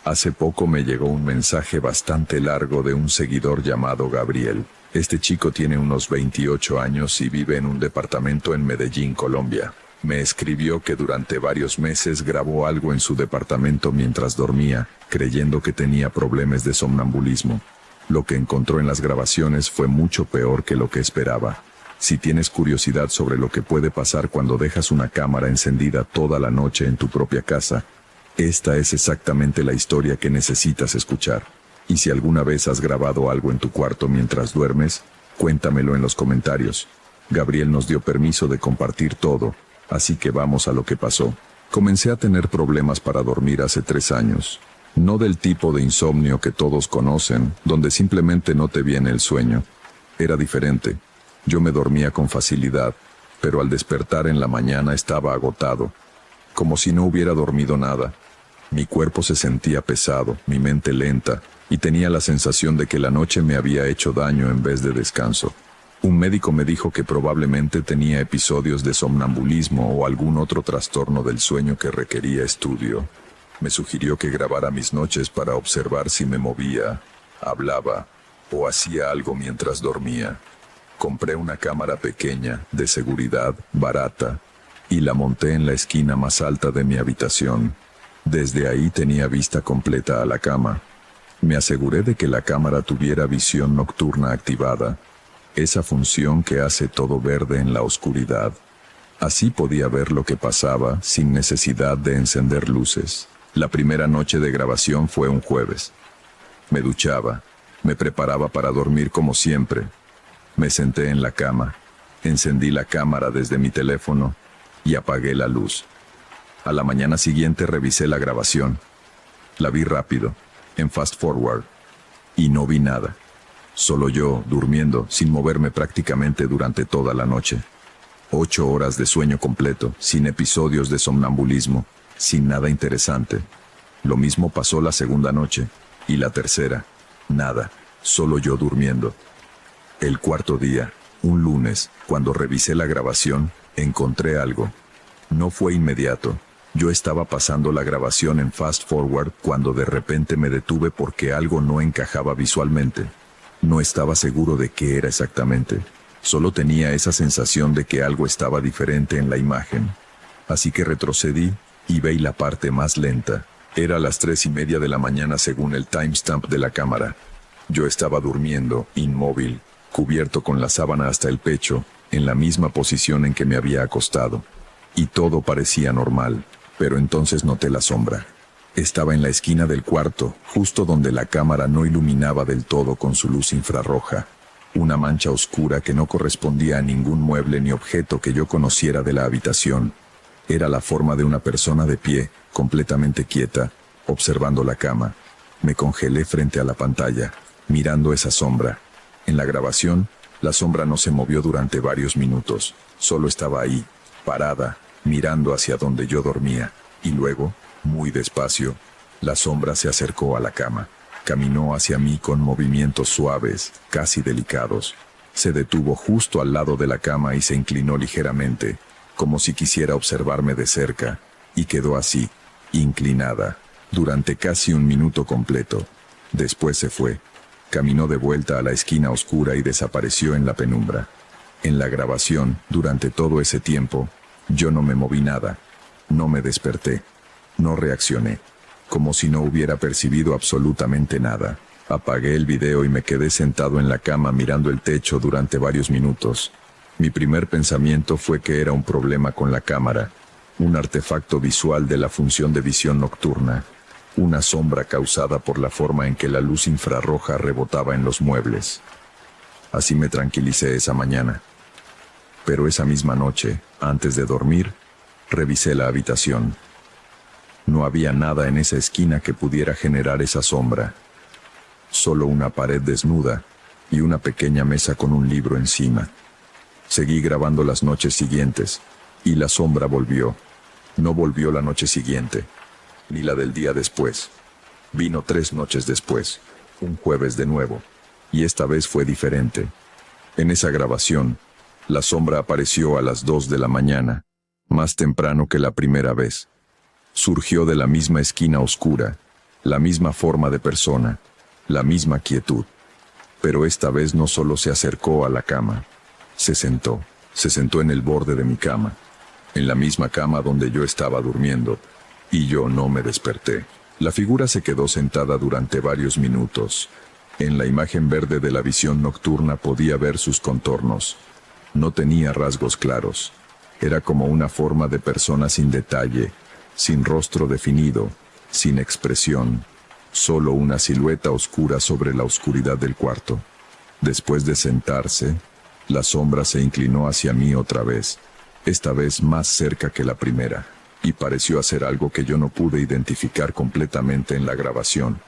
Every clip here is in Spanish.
Hace poco me llegó un mensaje bastante largo de un seguidor llamado Gabriel. Este chico tiene unos 28 años y vive en un departamento en Medellín, Colombia. Me escribió que durante varios meses grabó algo en su departamento mientras dormía, creyendo que tenía problemas de somnambulismo. Lo que encontró en las grabaciones fue mucho peor que lo que esperaba. Si tienes curiosidad sobre lo que puede pasar cuando dejas una cámara encendida toda la noche en tu propia casa, esta es exactamente la historia que necesitas escuchar. Y si alguna vez has grabado algo en tu cuarto mientras duermes, cuéntamelo en los comentarios. Gabriel nos dio permiso de compartir todo, así que vamos a lo que pasó. Comencé a tener problemas para dormir hace 3 años. No del tipo de insomnio que todos conocen, donde simplemente no te viene el sueño. Era diferente. Yo me dormía con facilidad, pero al despertar en la mañana estaba agotado, como si no hubiera dormido nada. Mi cuerpo se sentía pesado, mi mente lenta, y tenía la sensación de que la noche me había hecho daño en vez de descanso. Un médico me dijo que probablemente tenía episodios de somnambulismo o algún otro trastorno del sueño que requería estudio. Me sugirió que grabara mis noches para observar si me movía, hablaba o hacía algo mientras dormía. Compré una cámara pequeña, de seguridad, barata, y la monté en la esquina más alta de mi habitación. Desde ahí tenía vista completa a la cama. Me aseguré de que la cámara tuviera visión nocturna activada, esa función que hace todo verde en la oscuridad. Así podía ver lo que pasaba sin necesidad de encender luces. La primera noche de grabación fue un jueves. Me duchaba, me preparaba para dormir como siempre. Me senté en la cama, encendí la cámara desde mi teléfono y apagué la luz. A la mañana siguiente revisé la grabación. La vi rápido, en fast forward, y no vi nada. Solo yo, durmiendo, sin moverme prácticamente durante toda la noche. 8 horas de sueño completo, sin episodios de somnambulismo, sin nada interesante. Lo mismo pasó la segunda noche, y la tercera, nada, solo yo durmiendo. El cuarto día, un lunes, cuando revisé la grabación, encontré algo. No fue inmediato. Yo estaba pasando la grabación en fast forward cuando de repente me detuve porque algo no encajaba visualmente. No estaba seguro de qué era exactamente. Solo tenía esa sensación de que algo estaba diferente en la imagen. Así que retrocedí y veí la parte más lenta. Era las 3:30 de la mañana según el timestamp de la cámara. Yo estaba durmiendo, inmóvil, cubierto con la sábana hasta el pecho, en la misma posición en que me había acostado. Y todo parecía normal, pero entonces noté la sombra. Estaba en la esquina del cuarto, justo donde la cámara no iluminaba del todo con su luz infrarroja. Una mancha oscura que no correspondía a ningún mueble ni objeto que yo conociera de la habitación. Era la forma de una persona de pie, completamente quieta, observando la cama. Me congelé frente a la pantalla, mirando esa sombra. En la grabación, la sombra no se movió durante varios minutos. Solo estaba ahí, parada, mirando hacia donde yo dormía. Y luego, muy despacio, la sombra se acercó a la cama. Caminó hacia mí con movimientos suaves, casi delicados. Se detuvo justo al lado de la cama y se inclinó ligeramente, como si quisiera observarme de cerca, y quedó así, inclinada, durante casi 1 minuto completo. Después se fue. Caminó de vuelta a la esquina oscura y desapareció en la penumbra. En la grabación, durante todo ese tiempo, yo no me moví nada. No me desperté. No reaccioné. Como si no hubiera percibido absolutamente nada. Apagué el video y me quedé sentado en la cama mirando el techo durante varios minutos. Mi primer pensamiento fue que era un problema con la cámara, un artefacto visual de la función de visión nocturna, una sombra causada por la forma en que la luz infrarroja rebotaba en los muebles. Así me tranquilicé esa mañana. Pero esa misma noche, antes de dormir, revisé la habitación. No había nada en esa esquina que pudiera generar esa sombra. Solo una pared desnuda y una pequeña mesa con un libro encima. Seguí grabando las noches siguientes, y la sombra volvió. No volvió la noche siguiente, ni la del día después. Vino 3 noches después, un jueves de nuevo, y esta vez fue diferente. En esa grabación, la sombra apareció a las 2 de la mañana, más temprano que la primera vez. Surgió de la misma esquina oscura, la misma forma de persona, la misma quietud. Pero esta vez no solo se acercó a la cama, se sentó en el borde de mi cama, en la misma cama donde yo estaba durmiendo, y yo no me desperté. La figura se quedó sentada durante varios minutos. En la imagen verde de la visión nocturna podía ver sus contornos. No tenía rasgos claros. Era como una forma de persona sin detalle, sin rostro definido, sin expresión, solo una silueta oscura sobre la oscuridad del cuarto. Después de sentarse, la sombra se inclinó hacia mí otra vez, esta vez más cerca que la primera, y pareció hacer algo que yo no pude identificar completamente en la grabación.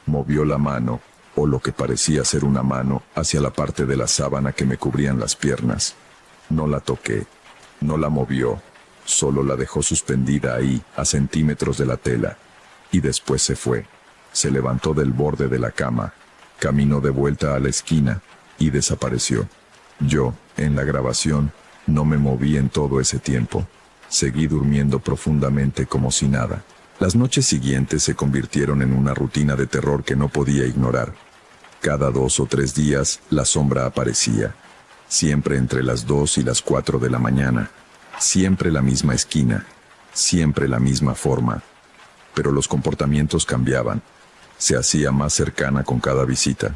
Movió la mano, o lo que parecía ser una mano, hacia la parte de la sábana que me cubrían las piernas. No la toqué, no la movió, solo la dejó suspendida ahí, a centímetros de la tela, y después se fue. Se levantó del borde de la cama, caminó de vuelta a la esquina, y desapareció. Yo, en la grabación, no me moví en todo ese tiempo. Seguí durmiendo profundamente como si nada. Las noches siguientes se convirtieron en una rutina de terror que no podía ignorar. Cada 2 o 3 días, la sombra aparecía. Siempre entre las 2 y las 4 de la mañana. Siempre la misma esquina. Siempre la misma forma. Pero los comportamientos cambiaban. Se hacía más cercana con cada visita.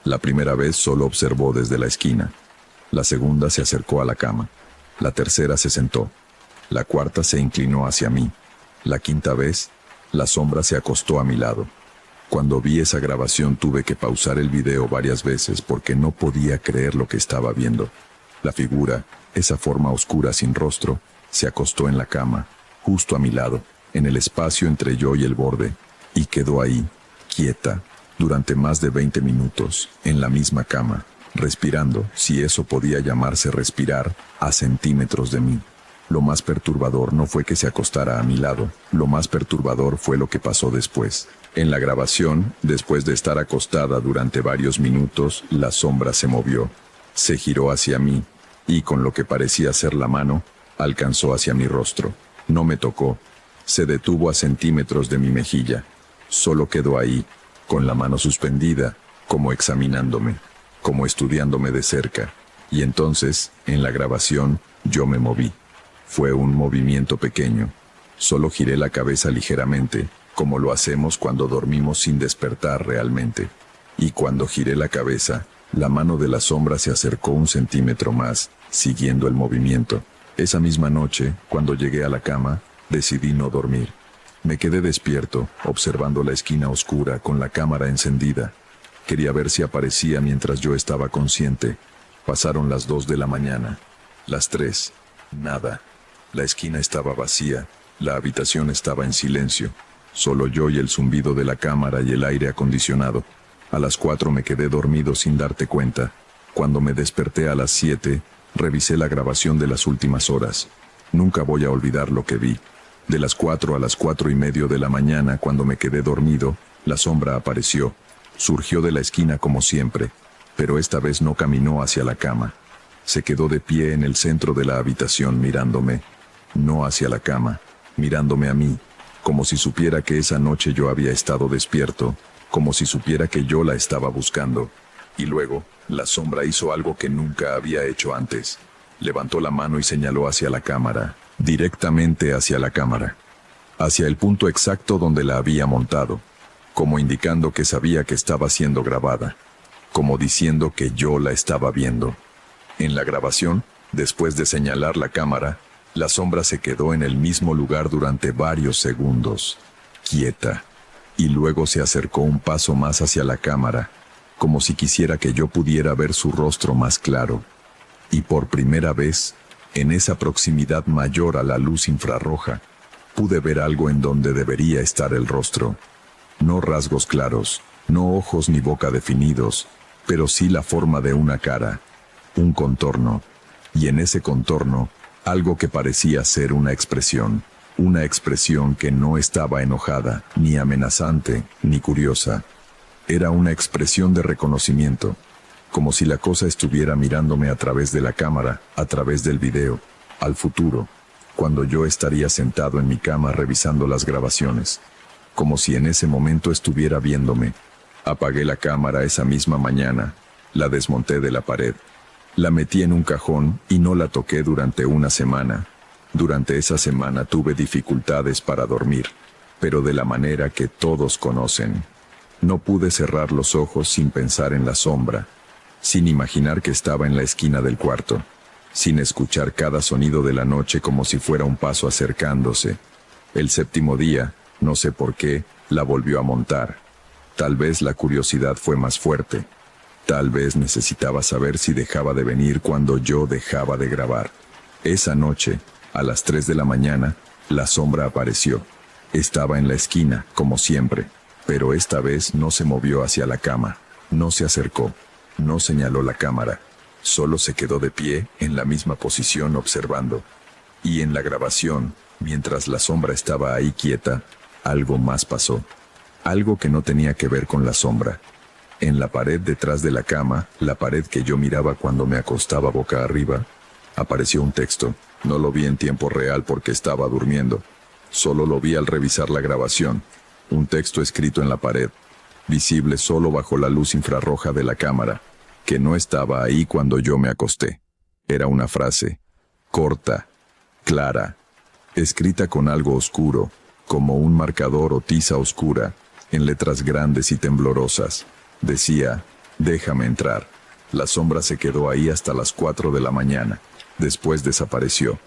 La primera vez solo observó desde la esquina. La segunda se acercó a la cama. La tercera se sentó. La cuarta se inclinó hacia mí. La quinta vez, la sombra se acostó a mi lado. Cuando vi esa grabación tuve que pausar el video varias veces porque no podía creer lo que estaba viendo. La figura, esa forma oscura sin rostro, se acostó en la cama, justo a mi lado, en el espacio entre yo y el borde, y quedó ahí, quieta, durante más de 20 minutos, en la misma cama, respirando, si eso podía llamarse respirar, a centímetros de mí. Lo más perturbador no fue que se acostara a mi lado, lo más perturbador fue lo que pasó después. En la grabación, después de estar acostada durante varios minutos, la sombra se movió, se giró hacia mí, y con lo que parecía ser la mano, alcanzó hacia mi rostro. No me tocó, se detuvo a centímetros de mi mejilla, solo quedó ahí, con la mano suspendida, como examinándome, como estudiándome de cerca, y entonces, en la grabación, yo me moví. Fue un movimiento pequeño. Solo giré la cabeza ligeramente, como lo hacemos cuando dormimos sin despertar realmente. Y cuando giré la cabeza, la mano de la sombra se acercó 1 centímetro más, siguiendo el movimiento. Esa misma noche, cuando llegué a la cama, decidí no dormir. Me quedé despierto, observando la esquina oscura con la cámara encendida. Quería ver si aparecía mientras yo estaba consciente. Pasaron las 2 de la mañana. Las 3. Nada. La esquina estaba vacía, la habitación estaba en silencio, solo yo y el zumbido de la cámara y el aire acondicionado. A las 4 me quedé dormido sin darte cuenta. Cuando me desperté a las 7, revisé la grabación de las últimas horas. Nunca voy a olvidar lo que vi. De las 4 a las 4:30 de la mañana, cuando me quedé dormido, la sombra apareció. Surgió de la esquina como siempre, pero esta vez no caminó hacia la cama. Se quedó de pie en el centro de la habitación mirándome. No hacia la cama, mirándome a mí, como si supiera que esa noche yo había estado despierto, como si supiera que yo la estaba buscando. Y luego, la sombra hizo algo que nunca había hecho antes. Levantó la mano y señaló hacia la cámara, directamente hacia la cámara, hacia el punto exacto donde la había montado, como indicando que sabía que estaba siendo grabada, como diciendo que yo la estaba viendo. En la grabación, después de señalar la cámara, la sombra se quedó en el mismo lugar durante varios segundos, quieta, y luego se acercó un paso más hacia la cámara, como si quisiera que yo pudiera ver su rostro más claro. Y por primera vez, en esa proximidad mayor a la luz infrarroja, pude ver algo en donde debería estar el rostro. No rasgos claros, no ojos ni boca definidos, pero sí la forma de una cara, un contorno, y en ese contorno, algo que parecía ser una expresión que no estaba enojada, ni amenazante, ni curiosa. Era una expresión de reconocimiento, como si la cosa estuviera mirándome a través de la cámara, a través del video, al futuro, cuando yo estaría sentado en mi cama revisando las grabaciones. como si en ese momento estuviera viéndome. Apagué la cámara esa misma mañana, la desmonté de la pared, la metí en un cajón y no la toqué durante una semana. Durante esa semana tuve dificultades para dormir, pero de la manera que todos conocen. No pude cerrar los ojos sin pensar en la sombra, sin imaginar que estaba en la esquina del cuarto, sin escuchar cada sonido de la noche como si fuera un paso acercándose. El séptimo día, no sé por qué, la volvió a montar. Tal vez la curiosidad fue más fuerte. Tal vez necesitaba saber si dejaba de venir cuando yo dejaba de grabar. Esa noche, a las 3 de la mañana, la sombra apareció. Estaba en la esquina, como siempre, pero esta vez no se movió hacia la cama, no se acercó, no señaló la cámara, solo se quedó de pie en la misma posición observando. Y en la grabación, mientras la sombra estaba ahí quieta, algo más pasó. Algo que no tenía que ver con la sombra. En la pared detrás de la cama, la pared que yo miraba cuando me acostaba boca arriba, apareció un texto. No lo vi en tiempo real porque estaba durmiendo. Solo lo vi al revisar la grabación. Un texto escrito en la pared, visible solo bajo la luz infrarroja de la cámara, que no estaba ahí cuando yo me acosté. Era una frase, corta, clara, escrita con algo oscuro, como un marcador o tiza oscura, en letras grandes y temblorosas. Decía, déjame entrar. La sombra se quedó ahí hasta las 4 de la mañana. Después desapareció.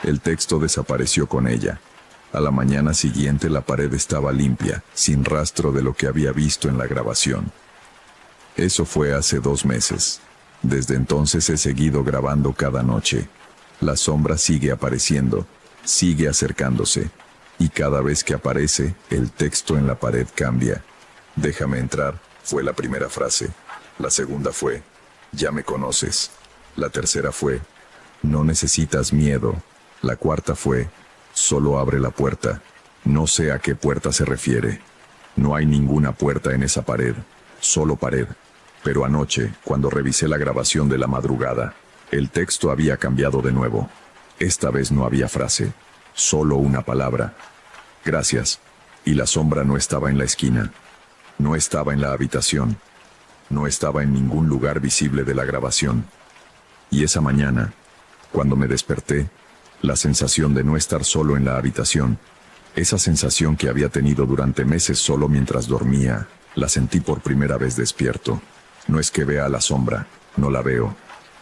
El texto desapareció con ella. A la mañana siguiente la pared estaba limpia, sin rastro de lo que había visto en la grabación. Eso fue hace 2 meses. Desde entonces he seguido grabando cada noche. La sombra sigue apareciendo, sigue acercándose, y cada vez que aparece, el texto en la pared cambia. Déjame entrar, fue la primera frase. La segunda fue, ya me conoces. La tercera fue, no necesitas miedo. La cuarta fue, solo abre la puerta. No sé a qué puerta se refiere. No hay ninguna puerta en esa pared, solo pared. Pero anoche, cuando revisé la grabación de la madrugada, el texto había cambiado de nuevo. Esta vez no había frase, solo una palabra. Gracias. Y la sombra no estaba en la esquina. No estaba en la habitación. No estaba en ningún lugar visible de la grabación. Y esa mañana, cuando me desperté, la sensación de no estar solo en la habitación, esa sensación que había tenido durante meses solo mientras dormía, la sentí por primera vez despierto. No es que vea la sombra, no la veo,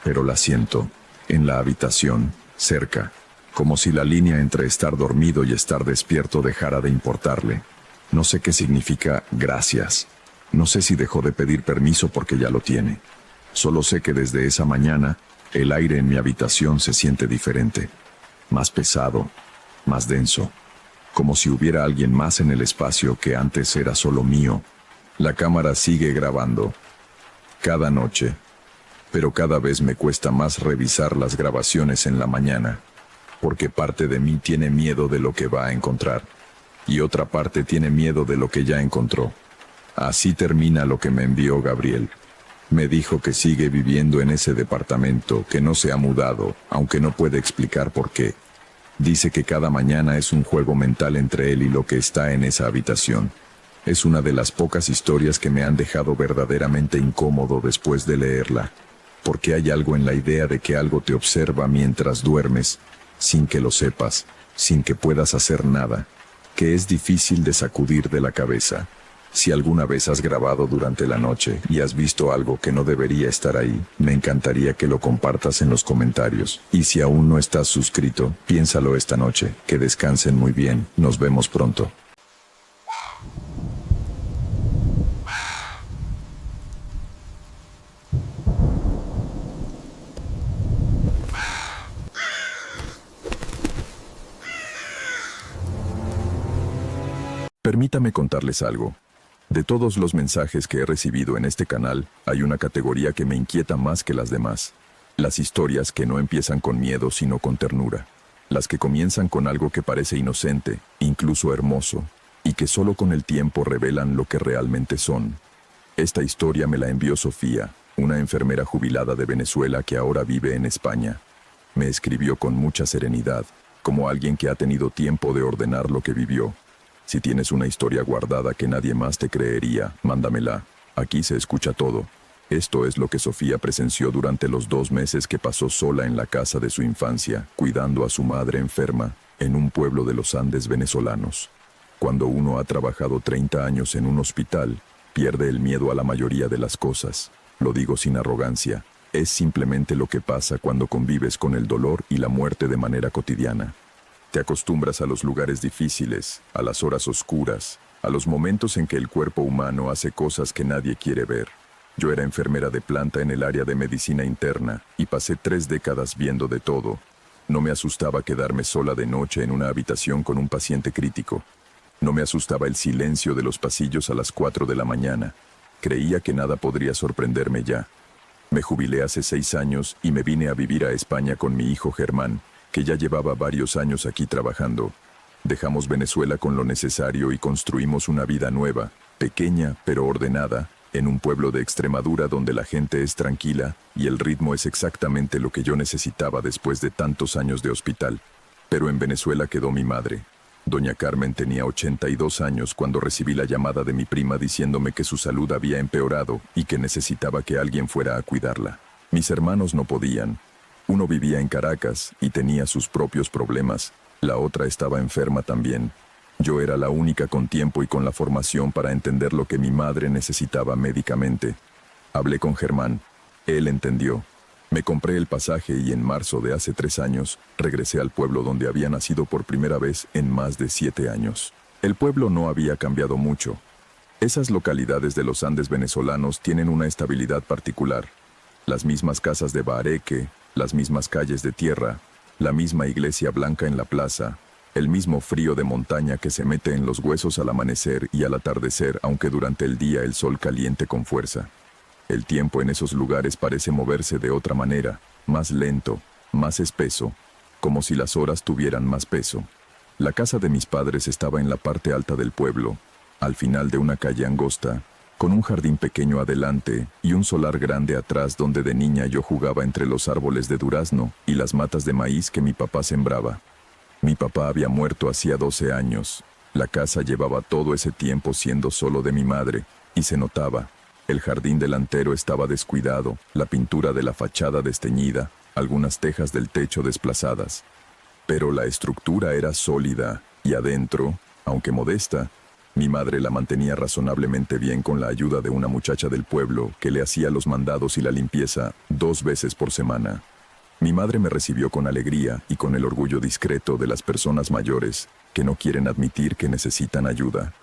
pero la siento, en la habitación, cerca, como si la línea entre estar dormido y estar despierto dejara de importarle. No sé qué significa gracias. No sé si dejó de pedir permiso porque ya lo tiene. Solo sé que desde esa mañana, el aire en mi habitación se siente diferente. Más pesado, más denso. Como si hubiera alguien más en el espacio que antes era solo mío. La cámara sigue grabando. Cada noche. Pero cada vez me cuesta más revisar las grabaciones en la mañana. Porque parte de mí tiene miedo de lo que va a encontrar. Y otra parte tiene miedo de lo que ya encontró. Así termina lo que me envió Gabriel. Me dijo que sigue viviendo en ese departamento, que no se ha mudado, aunque no puede explicar por qué. Dice que cada mañana es un juego mental entre él y lo que está en esa habitación. Es una de las pocas historias que me han dejado verdaderamente incómodo después de leerla, porque hay algo en la idea de que algo te observa mientras duermes, sin que lo sepas, sin que puedas hacer nada, que es difícil de sacudir de la cabeza. Si alguna vez has grabado durante la noche y has visto algo que no debería estar ahí, me encantaría que lo compartas en los comentarios. Y si aún no estás suscrito, piénsalo esta noche. Que descansen muy bien. Nos vemos pronto. Permítame contarles algo. De todos los mensajes que he recibido en este canal, hay una categoría que me inquieta más que las demás. Las historias que no empiezan con miedo sino con ternura. Las que comienzan con algo que parece inocente, incluso hermoso, y que solo con el tiempo revelan lo que realmente son. Esta historia me la envió Sofía, una enfermera jubilada de Venezuela que ahora vive en España. Me escribió con mucha serenidad, como alguien que ha tenido tiempo de ordenar lo que vivió. Si tienes una historia guardada que nadie más te creería, mándamela. Aquí se escucha todo. Esto es lo que Sofía presenció durante los 2 meses que pasó sola en la casa de su infancia, cuidando a su madre enferma, en un pueblo de los Andes venezolanos. Cuando uno ha trabajado 30 años en un hospital, pierde el miedo a la mayoría de las cosas. Lo digo sin arrogancia. Es simplemente lo que pasa cuando convives con el dolor y la muerte de manera cotidiana. Te acostumbras a los lugares difíciles, a las horas oscuras, a los momentos en que el cuerpo humano hace cosas que nadie quiere ver. Yo era enfermera de planta en el área de medicina interna y pasé 3 décadas viendo de todo. No me asustaba quedarme sola de noche en una habitación con un paciente crítico. No me asustaba el silencio de los pasillos a las 4 de la mañana. Creía que nada podría sorprenderme ya. Me jubilé hace 6 años y me vine a vivir a España con mi hijo Germán, que ya llevaba varios años aquí trabajando. Dejamos Venezuela con lo necesario y construimos una vida nueva, pequeña pero ordenada, en un pueblo de Extremadura donde la gente es tranquila y el ritmo es exactamente lo que yo necesitaba después de tantos años de hospital. Pero en Venezuela quedó mi madre. Doña Carmen tenía 82 años cuando recibí la llamada de mi prima diciéndome que su salud había empeorado y que necesitaba que alguien fuera a cuidarla. Mis hermanos no podían. Uno vivía en Caracas y tenía sus propios problemas. La otra estaba enferma también. Yo era la única con tiempo y con la formación para entender lo que mi madre necesitaba médicamente. Hablé con Germán. Él entendió. Me compré el pasaje y en marzo de hace 3 años, regresé al pueblo donde había nacido por primera vez en más de 7 años. El pueblo no había cambiado mucho. Esas localidades de los Andes venezolanos tienen una estabilidad particular. Las mismas casas de bareque, las mismas calles de tierra, la misma iglesia blanca en la plaza, el mismo frío de montaña que se mete en los huesos al amanecer y al atardecer, aunque durante el día el sol caliente con fuerza. El tiempo en esos lugares parece moverse de otra manera, más lento, más espeso, como si las horas tuvieran más peso. La casa de mis padres estaba en la parte alta del pueblo, al final de una calle angosta, con un jardín pequeño adelante y un solar grande atrás donde de niña yo jugaba entre los árboles de durazno y las matas de maíz que mi papá sembraba. Mi papá había muerto hacía 12 años. La casa llevaba todo ese tiempo siendo solo de mi madre, y se notaba. El jardín delantero estaba descuidado, la pintura de la fachada desteñida, algunas tejas del techo desplazadas. Pero la estructura era sólida, y adentro, aunque modesta, mi madre la mantenía razonablemente bien con la ayuda de una muchacha del pueblo que le hacía los mandados y la limpieza 2 veces por semana. Mi madre me recibió con alegría y con el orgullo discreto de las personas mayores que no quieren admitir que necesitan ayuda.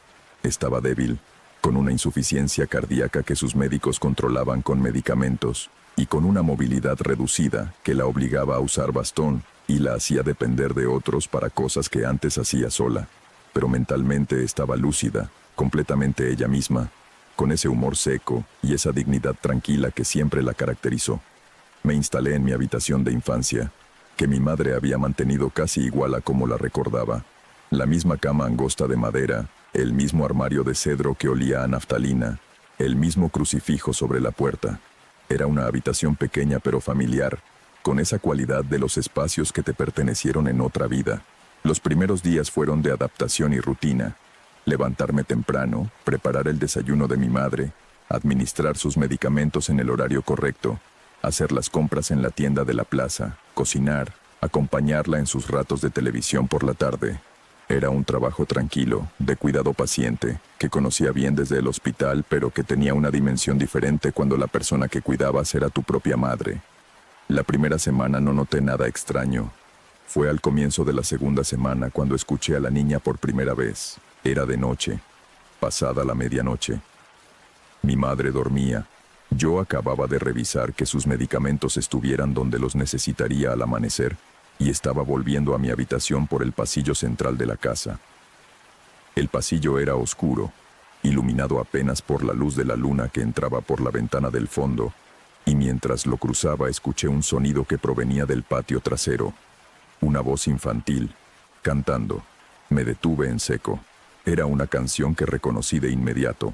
Estaba débil, con una insuficiencia cardíaca que sus médicos controlaban con medicamentos y con una movilidad reducida que la obligaba a usar bastón y la hacía depender de otros para cosas que antes hacía sola. Pero mentalmente estaba lúcida, completamente ella misma, con ese humor seco y esa dignidad tranquila que siempre la caracterizó. Me instalé en mi habitación de infancia, que mi madre había mantenido casi igual a como la recordaba. La misma cama angosta de madera, el mismo armario de cedro que olía a naftalina, el mismo crucifijo sobre la puerta. Era una habitación pequeña pero familiar, con esa cualidad de los espacios que te pertenecieron en otra vida. Los primeros días fueron de adaptación y rutina. Levantarme temprano, preparar el desayuno de mi madre, administrar sus medicamentos en el horario correcto, hacer las compras en la tienda de la plaza, cocinar, acompañarla en sus ratos de televisión por la tarde. Era un trabajo tranquilo, de cuidado paciente, que conocía bien desde el hospital, pero que tenía una dimensión diferente cuando la persona que cuidabas era tu propia madre. La primera semana no noté nada extraño. Fue al comienzo de la segunda semana cuando escuché a la niña por primera vez. Era de noche, pasada la medianoche. Mi madre dormía. Yo acababa de revisar que sus medicamentos estuvieran donde los necesitaría al amanecer y estaba volviendo a mi habitación por el pasillo central de la casa. El pasillo era oscuro, iluminado apenas por la luz de la luna que entraba por la ventana del fondo, y mientras lo cruzaba escuché un sonido que provenía del patio trasero. Una voz infantil, cantando. Me detuve en seco. Era una canción que reconocí de inmediato.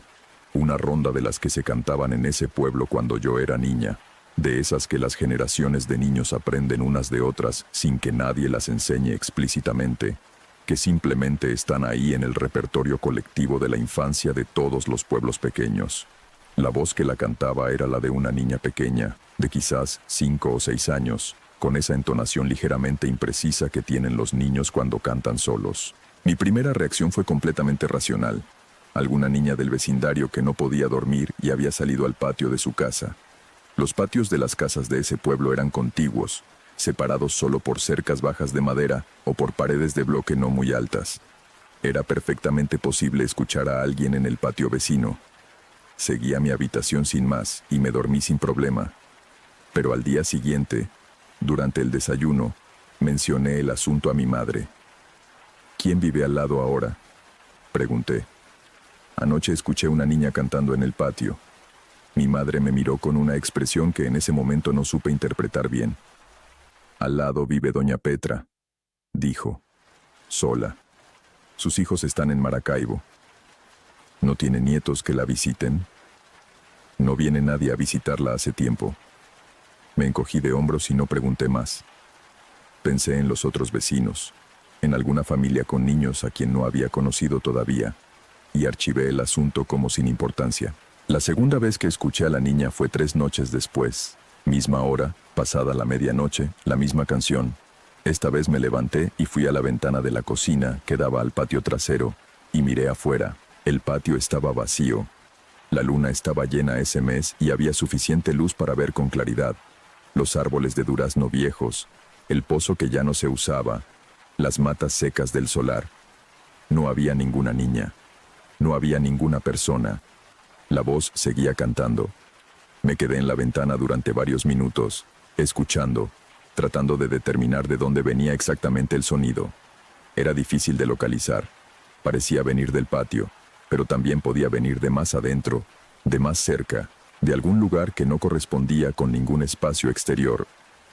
Una ronda de las que se cantaban en ese pueblo cuando yo era niña, de esas que las generaciones de niños aprenden unas de otras sin que nadie las enseñe explícitamente. que simplemente están ahí en el repertorio colectivo de la infancia de todos los pueblos pequeños. La voz que la cantaba era la de una niña pequeña, de quizás 5 o 6 años, con esa entonación ligeramente imprecisa que tienen los niños cuando cantan solos. Mi primera reacción fue completamente racional. Alguna niña del vecindario que no podía dormir y había salido al patio de su casa. Los patios de las casas de ese pueblo eran contiguos, separados solo por cercas bajas de madera o por paredes de bloque no muy altas. Era perfectamente posible escuchar a alguien en el patio vecino. Seguí a mi habitación sin más y me dormí sin problema. Pero al día siguiente, durante el desayuno, mencioné el asunto a mi madre. ¿Quién vive al lado ahora?, pregunté. Anoche escuché una niña cantando en el patio. Mi madre me miró con una expresión que en ese momento no supe interpretar bien. Al lado vive doña Petra, dijo, sola. Sus hijos están en Maracaibo. ¿No tiene nietos que la visiten? No viene nadie a visitarla hace tiempo. Me encogí de hombros y no pregunté más. Pensé en los otros vecinos, en alguna familia con niños a quien no había conocido todavía, y archivé el asunto como sin importancia. La segunda vez que escuché a la niña fue 3 noches después. Misma hora, pasada la medianoche, la misma canción. Esta vez me levanté y fui a la ventana de la cocina que daba al patio trasero, y miré afuera. El patio estaba vacío. La luna estaba llena ese mes y había suficiente luz para ver con claridad. Los árboles de durazno viejos, el pozo que ya no se usaba, las matas secas del solar. No había ninguna niña. No había ninguna persona. La voz seguía cantando. Me quedé en la ventana durante varios minutos, escuchando, tratando de determinar de dónde venía exactamente el sonido. Era difícil de localizar. Parecía venir del patio, pero también podía venir de más adentro, de más cerca, de algún lugar que no correspondía con ningún espacio exterior.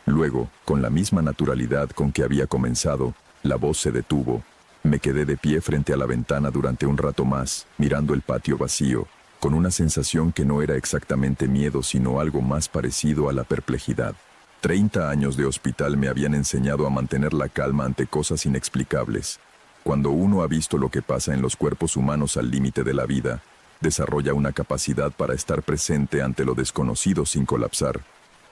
Luego, con la misma naturalidad con que había comenzado, la voz se detuvo. Me quedé de pie frente a la ventana durante un rato más, mirando el patio vacío, con una sensación que no era exactamente miedo, sino algo más parecido a la perplejidad. 30 años de hospital me habían enseñado a mantener la calma ante cosas inexplicables. Cuando uno ha visto lo que pasa en los cuerpos humanos al límite de la vida, desarrolla una capacidad para estar presente ante lo desconocido sin colapsar.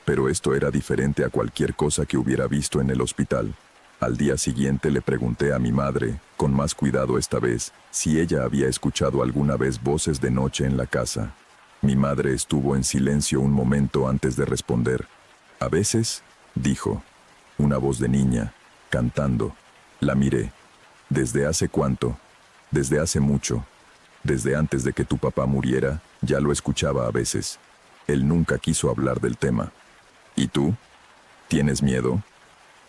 Pero esto era diferente a cualquier cosa que hubiera visto en el hospital. Al día siguiente le pregunté a mi madre, con más cuidado esta vez, si ella había escuchado alguna vez voces de noche en la casa. Mi madre estuvo en silencio un momento antes de responder. A veces, dijo, una voz de niña, cantando. La miré. ¿Desde hace cuánto? Desde hace mucho. Desde antes de que tu papá muriera, ya lo escuchaba a veces. Él nunca quiso hablar del tema. ¿Y tú? ¿Tienes miedo?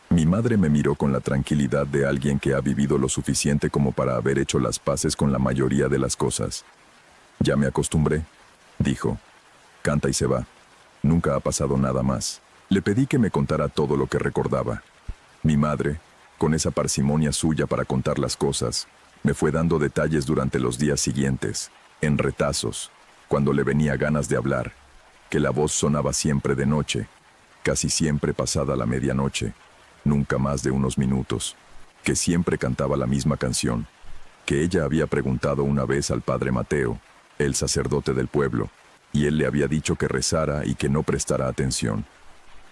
Mi madre me miró con la tranquilidad de alguien que ha vivido lo suficiente como para haber hecho las paces con la mayoría de las cosas. Ya me acostumbré, dijo. Canta y se va. Nunca ha pasado nada más. Le pedí que me contara todo lo que recordaba. Mi madre, con esa parsimonia suya para contar las cosas, me fue dando detalles durante los días siguientes, en retazos, cuando le venía ganas de hablar, que la voz sonaba siempre de noche, casi siempre pasada la medianoche, nunca más de unos minutos, que siempre cantaba la misma canción, que ella había preguntado una vez al padre Mateo, el sacerdote del pueblo, y él le había dicho que rezara y que no prestara atención.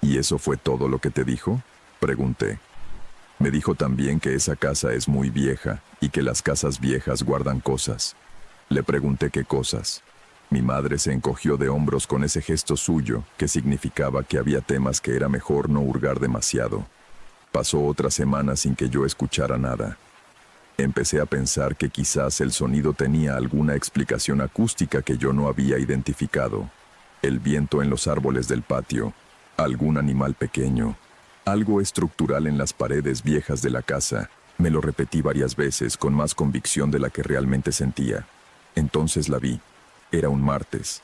¿Y eso fue todo lo que te dijo?, pregunté. Me dijo también que esa casa es muy vieja y que las casas viejas guardan cosas. Le pregunté qué cosas. Mi madre se encogió de hombros con ese gesto suyo que significaba que había temas que era mejor no hurgar demasiado. Pasó otra semana sin que yo escuchara nada. Empecé a pensar que quizás el sonido tenía alguna explicación acústica que yo no había identificado. El viento en los árboles del patio, algún animal pequeño, algo estructural en las paredes viejas de la casa. Me lo repetí varias veces con más convicción de la que realmente sentía. Entonces la vi. Era un martes.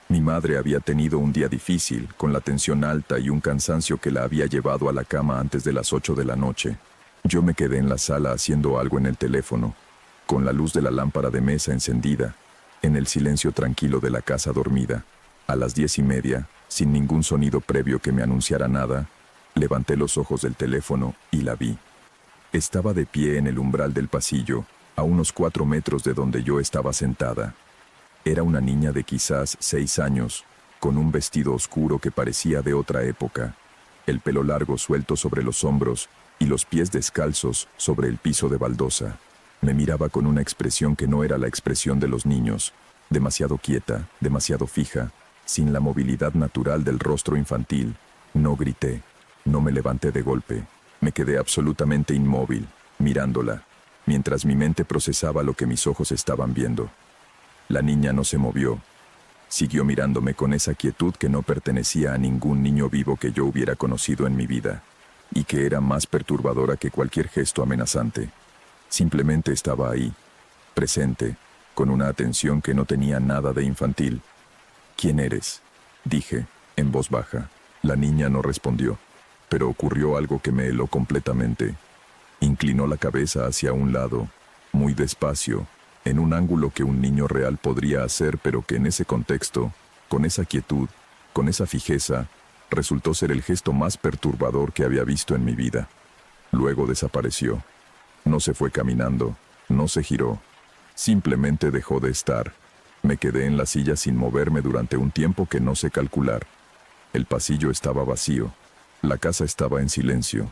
Mi madre había tenido un día difícil, con la tensión alta y un cansancio que la había llevado a la cama antes de las 8 de la noche. Yo me quedé en la sala haciendo algo en el teléfono, con la luz de la lámpara de mesa encendida, en el silencio tranquilo de la casa dormida. A las 10:30, sin ningún sonido previo que me anunciara nada, levanté los ojos del teléfono y la vi. Estaba de pie en el umbral del pasillo, a unos 4 metros de donde yo estaba sentada. Era una niña de quizás 6 años, con un vestido oscuro que parecía de otra época, el pelo largo suelto sobre los hombros y los pies descalzos sobre el piso de baldosa. Me miraba con una expresión que no era la expresión de los niños, demasiado quieta, demasiado fija, sin la movilidad natural del rostro infantil. No grité, no me levanté de golpe, me quedé absolutamente inmóvil, mirándola, mientras mi mente procesaba lo que mis ojos estaban viendo. La niña no se movió. Siguió mirándome con esa quietud que no pertenecía a ningún niño vivo que yo hubiera conocido en mi vida, y que era más perturbadora que cualquier gesto amenazante. Simplemente estaba ahí, presente, con una atención que no tenía nada de infantil. «¿Quién eres?», dije, en voz baja. La niña no respondió, pero ocurrió algo que me heló completamente. Inclinó la cabeza hacia un lado, muy despacio, en un ángulo que un niño real podría hacer, pero que en ese contexto, con esa quietud, con esa fijeza, resultó ser el gesto más perturbador que había visto en mi vida. Luego desapareció. No se fue caminando, no se giró. Simplemente dejó de estar. Me quedé en la silla sin moverme durante un tiempo que no sé calcular. El pasillo estaba vacío. La casa estaba en silencio.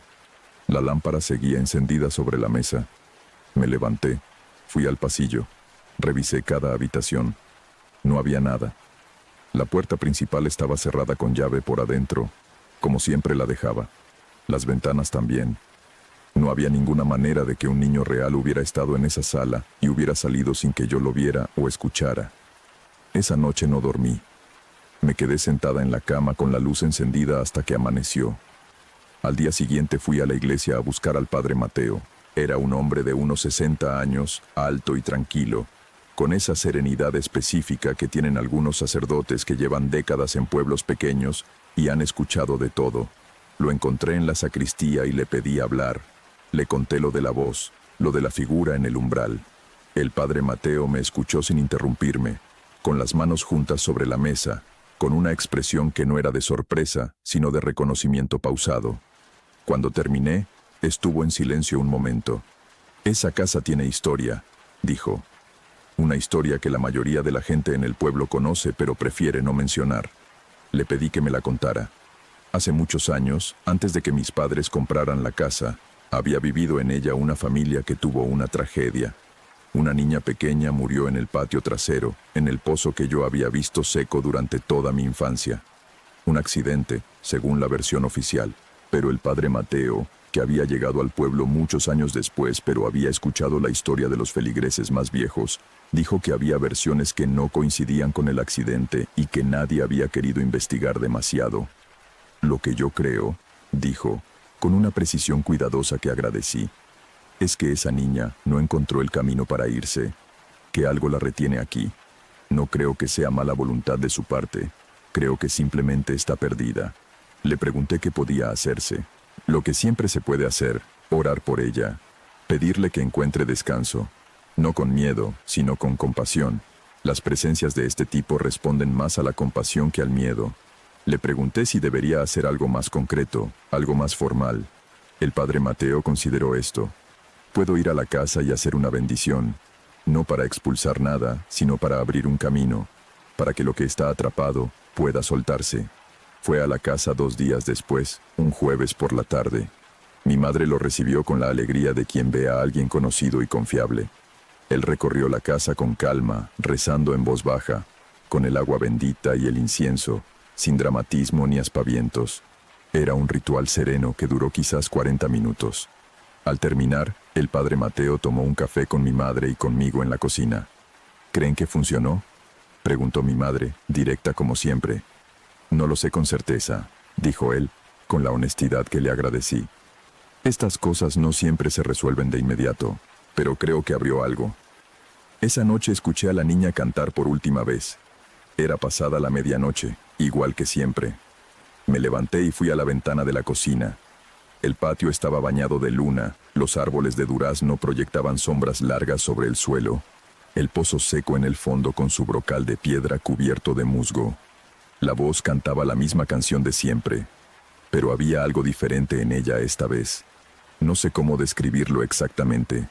La lámpara seguía encendida sobre la mesa. Me levanté, fui al pasillo, revisé cada habitación. No había nada. La puerta principal estaba cerrada con llave por adentro, como siempre la dejaba. Las ventanas también. No había ninguna manera de que un niño real hubiera estado en esa sala y hubiera salido sin que yo lo viera o escuchara. Esa noche no dormí. Me quedé sentada en la cama con la luz encendida hasta que amaneció. Al día siguiente fui a la iglesia a buscar al padre Mateo. Era un hombre de unos 60 años, alto y tranquilo, con esa serenidad específica que tienen algunos sacerdotes que llevan décadas en pueblos pequeños y han escuchado de todo. Lo encontré en la sacristía y le pedí hablar. Le conté lo de la voz, lo de la figura en el umbral. El padre Mateo me escuchó sin interrumpirme, con las manos juntas sobre la mesa, con una expresión que no era de sorpresa, sino de reconocimiento pausado. Cuando terminé, estuvo en silencio un momento. «Esa casa tiene historia», dijo. «Una historia que la mayoría de la gente en el pueblo conoce, pero prefiere no mencionar». Le pedí que me la contara. Hace muchos años, antes de que mis padres compraran la casa, había vivido en ella una familia que tuvo una tragedia. Una niña pequeña murió en el patio trasero, en el pozo que yo había visto seco durante toda mi infancia. Un accidente, según la versión oficial, pero el padre Mateo, que había llegado al pueblo muchos años después, pero había escuchado la historia de los feligreses más viejos, dijo que había versiones que no coincidían con el accidente y que nadie había querido investigar demasiado. «Lo que yo creo», dijo, con una precisión cuidadosa que agradecí, «es que esa niña no encontró el camino para irse, que algo la retiene aquí. No creo que sea mala voluntad de su parte, creo que simplemente está perdida». Le pregunté qué podía hacerse. «Lo que siempre se puede hacer, orar por ella, pedirle que encuentre descanso, no con miedo, sino con compasión. Las presencias de este tipo responden más a la compasión que al miedo». Le pregunté si debería hacer algo más concreto, algo más formal. El padre Mateo consideró esto. «Puedo ir a la casa y hacer una bendición, no para expulsar nada, sino para abrir un camino, para que lo que está atrapado pueda soltarse». Fue a la casa 2 días después, un jueves por la tarde. Mi madre lo recibió con la alegría de quien ve a alguien conocido y confiable. Él recorrió la casa con calma, rezando en voz baja, con el agua bendita y el incienso, sin dramatismo ni aspavientos. Era un ritual sereno que duró quizás 40 minutos. Al terminar, el padre Mateo tomó un café con mi madre y conmigo en la cocina. «¿Creen que funcionó?», preguntó mi madre, directa como siempre. «No lo sé con certeza», dijo él, con la honestidad que le agradecí. «Estas cosas no siempre se resuelven de inmediato, pero creo que abrió algo». Esa noche escuché a la niña cantar por última vez. Era pasada la medianoche, igual que siempre. Me levanté y fui a la ventana de la cocina. El patio estaba bañado de luna, los árboles de durazno proyectaban sombras largas sobre el suelo, el pozo seco en el fondo con su brocal de piedra cubierto de musgo. La voz cantaba la misma canción de siempre, pero había algo diferente en ella esta vez. No sé cómo describirlo exactamente,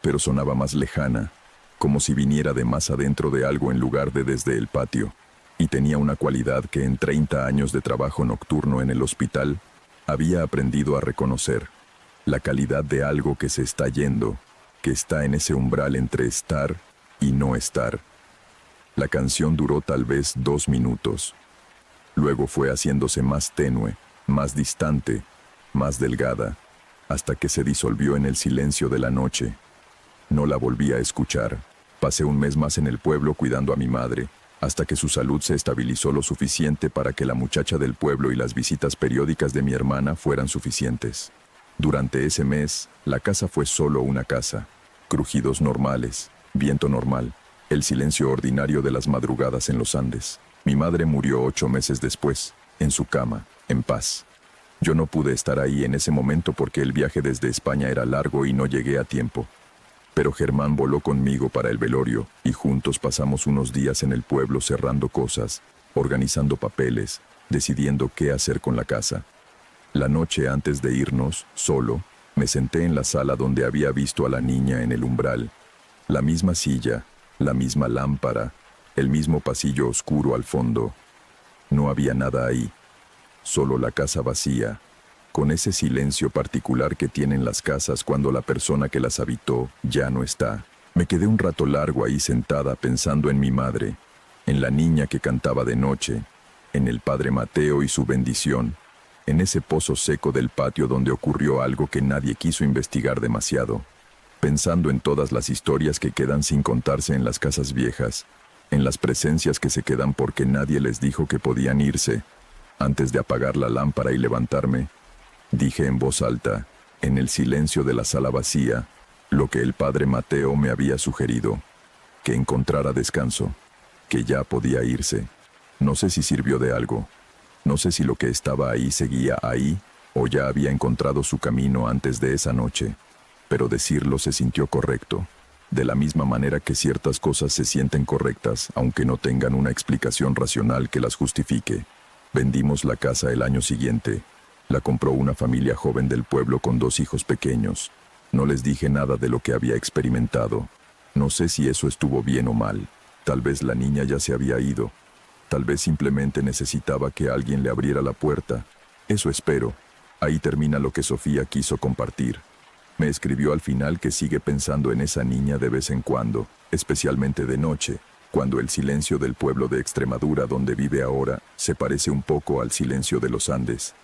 pero sonaba más lejana, como si viniera de más adentro de algo en lugar de desde el patio, y tenía una cualidad que en 30 años de trabajo nocturno en el hospital había aprendido a reconocer: la calidad de algo que se está yendo, que está en ese umbral entre estar y no estar. La canción duró tal vez 2 minutos. Luego fue haciéndose más tenue, más distante, más delgada, hasta que se disolvió en el silencio de la noche. No la volví a escuchar. Pasé un mes más en el pueblo cuidando a mi madre, hasta que su salud se estabilizó lo suficiente para que la muchacha del pueblo y las visitas periódicas de mi hermana fueran suficientes. Durante ese mes, la casa fue solo una casa. Crujidos normales, viento normal, el silencio ordinario de las madrugadas en los Andes. Mi madre murió 8 meses después, en su cama, en paz. Yo no pude estar ahí en ese momento porque el viaje desde España era largo y no llegué a tiempo. Pero Germán voló conmigo para el velorio y juntos pasamos unos días en el pueblo cerrando cosas, organizando papeles, decidiendo qué hacer con la casa. La noche antes de irnos, solo, me senté en la sala donde había visto a la niña en el umbral. La misma silla, la misma lámpara, el mismo pasillo oscuro al fondo. No había nada ahí, solo la casa vacía, con ese silencio particular que tienen las casas cuando la persona que las habitó ya no está. Me quedé un rato largo ahí sentada pensando en mi madre, en la niña que cantaba de noche, en el padre Mateo y su bendición, en ese pozo seco del patio donde ocurrió algo que nadie quiso investigar demasiado, pensando en todas las historias que quedan sin contarse en las casas viejas, en las presencias que se quedan porque nadie les dijo que podían irse. Antes de apagar la lámpara y levantarme, dije en voz alta, en el silencio de la sala vacía, lo que el padre Mateo me había sugerido: que encontrara descanso, que ya podía irse. No sé si sirvió de algo. No sé si lo que estaba ahí seguía ahí, o ya había encontrado su camino antes de esa noche. Pero decirlo se sintió correcto, de la misma manera que ciertas cosas se sienten correctas, aunque no tengan una explicación racional que las justifique. Vendimos la casa el año siguiente. La compró una familia joven del pueblo con 2 hijos pequeños. No les dije nada de lo que había experimentado. No sé si eso estuvo bien o mal. Tal vez la niña ya se había ido. Tal vez simplemente necesitaba que alguien le abriera la puerta. Eso espero. Ahí termina lo que Sofía quiso compartir. Me escribió al final que sigue pensando en esa niña de vez en cuando, especialmente de noche, cuando el silencio del pueblo de Extremadura donde vive ahora se parece un poco al silencio de los Andes.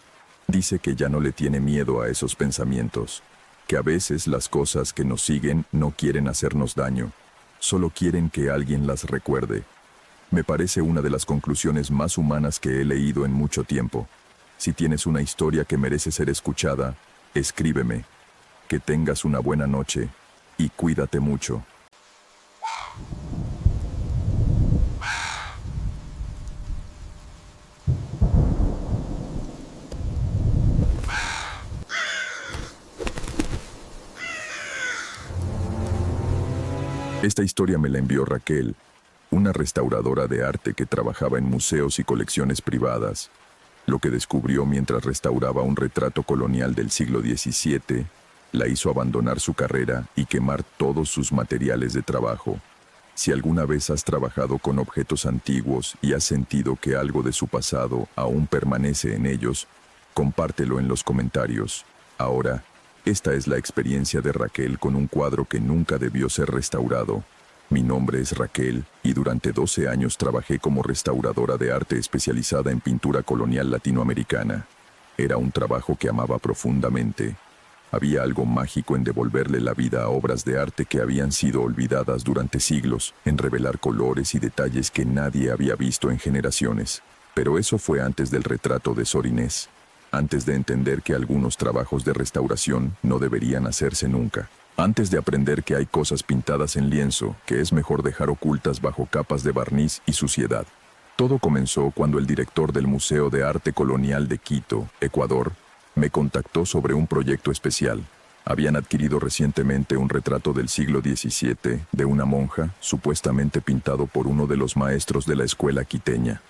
Dice que ya no le tiene miedo a esos pensamientos, que a veces las cosas que nos siguen no quieren hacernos daño, solo quieren que alguien las recuerde. Me parece una de las conclusiones más humanas que he leído en mucho tiempo. Si tienes una historia que merece ser escuchada, escríbeme. Que tengas una buena noche y cuídate mucho. Esta historia me la envió Raquel, una restauradora de arte que trabajaba en museos y colecciones privadas. Lo que descubrió mientras restauraba un retrato colonial del siglo XVII la hizo abandonar su carrera y quemar todos sus materiales de trabajo. Si alguna vez has trabajado con objetos antiguos y has sentido que algo de su pasado aún permanece en ellos, compártelo en los comentarios. Ahora, esta es la experiencia de Raquel con un cuadro que nunca debió ser restaurado. Mi nombre es Raquel y durante 12 años trabajé como restauradora de arte especializada en pintura colonial latinoamericana. Era un trabajo que amaba profundamente. Había algo mágico en devolverle la vida a obras de arte que habían sido olvidadas durante siglos, en revelar colores y detalles que nadie había visto en generaciones. Pero eso fue antes del retrato de Sor Inés, antes de entender que algunos trabajos de restauración no deberían hacerse nunca, antes de aprender que hay cosas pintadas en lienzo que es mejor dejar ocultas bajo capas de barniz y suciedad. Todo comenzó cuando el director del Museo de Arte Colonial de Quito, Ecuador, me contactó sobre un proyecto especial. Habían adquirido recientemente un retrato del siglo XVII de una monja, supuestamente pintado por uno de los maestros de la escuela quiteña.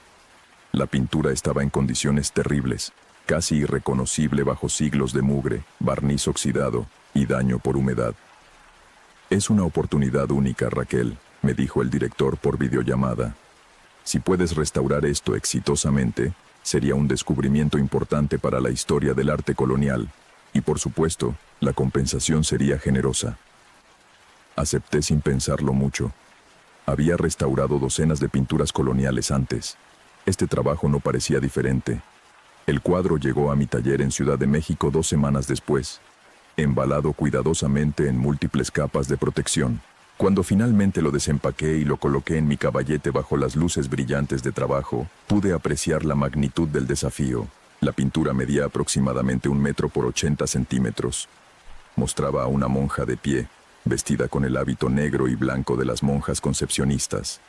La pintura estaba en condiciones terribles, casi irreconocible bajo siglos de mugre, barniz oxidado y daño por humedad. «Es una oportunidad única, Raquel», me dijo el director por videollamada. «Si puedes restaurar esto exitosamente, sería un descubrimiento importante para la historia del arte colonial, y por supuesto, la compensación sería generosa». Acepté sin pensarlo mucho. Había restaurado docenas de pinturas coloniales antes. Este trabajo no parecía diferente. El cuadro llegó a mi taller en Ciudad de México 2 semanas después, embalado cuidadosamente en múltiples capas de protección. Cuando finalmente lo desempaqué y lo coloqué en mi caballete bajo las luces brillantes de trabajo, pude apreciar la magnitud del desafío. La pintura medía aproximadamente 1 metro por 80 centímetros. Mostraba a una monja de pie, vestida con el hábito negro y blanco de las monjas concepcionistas.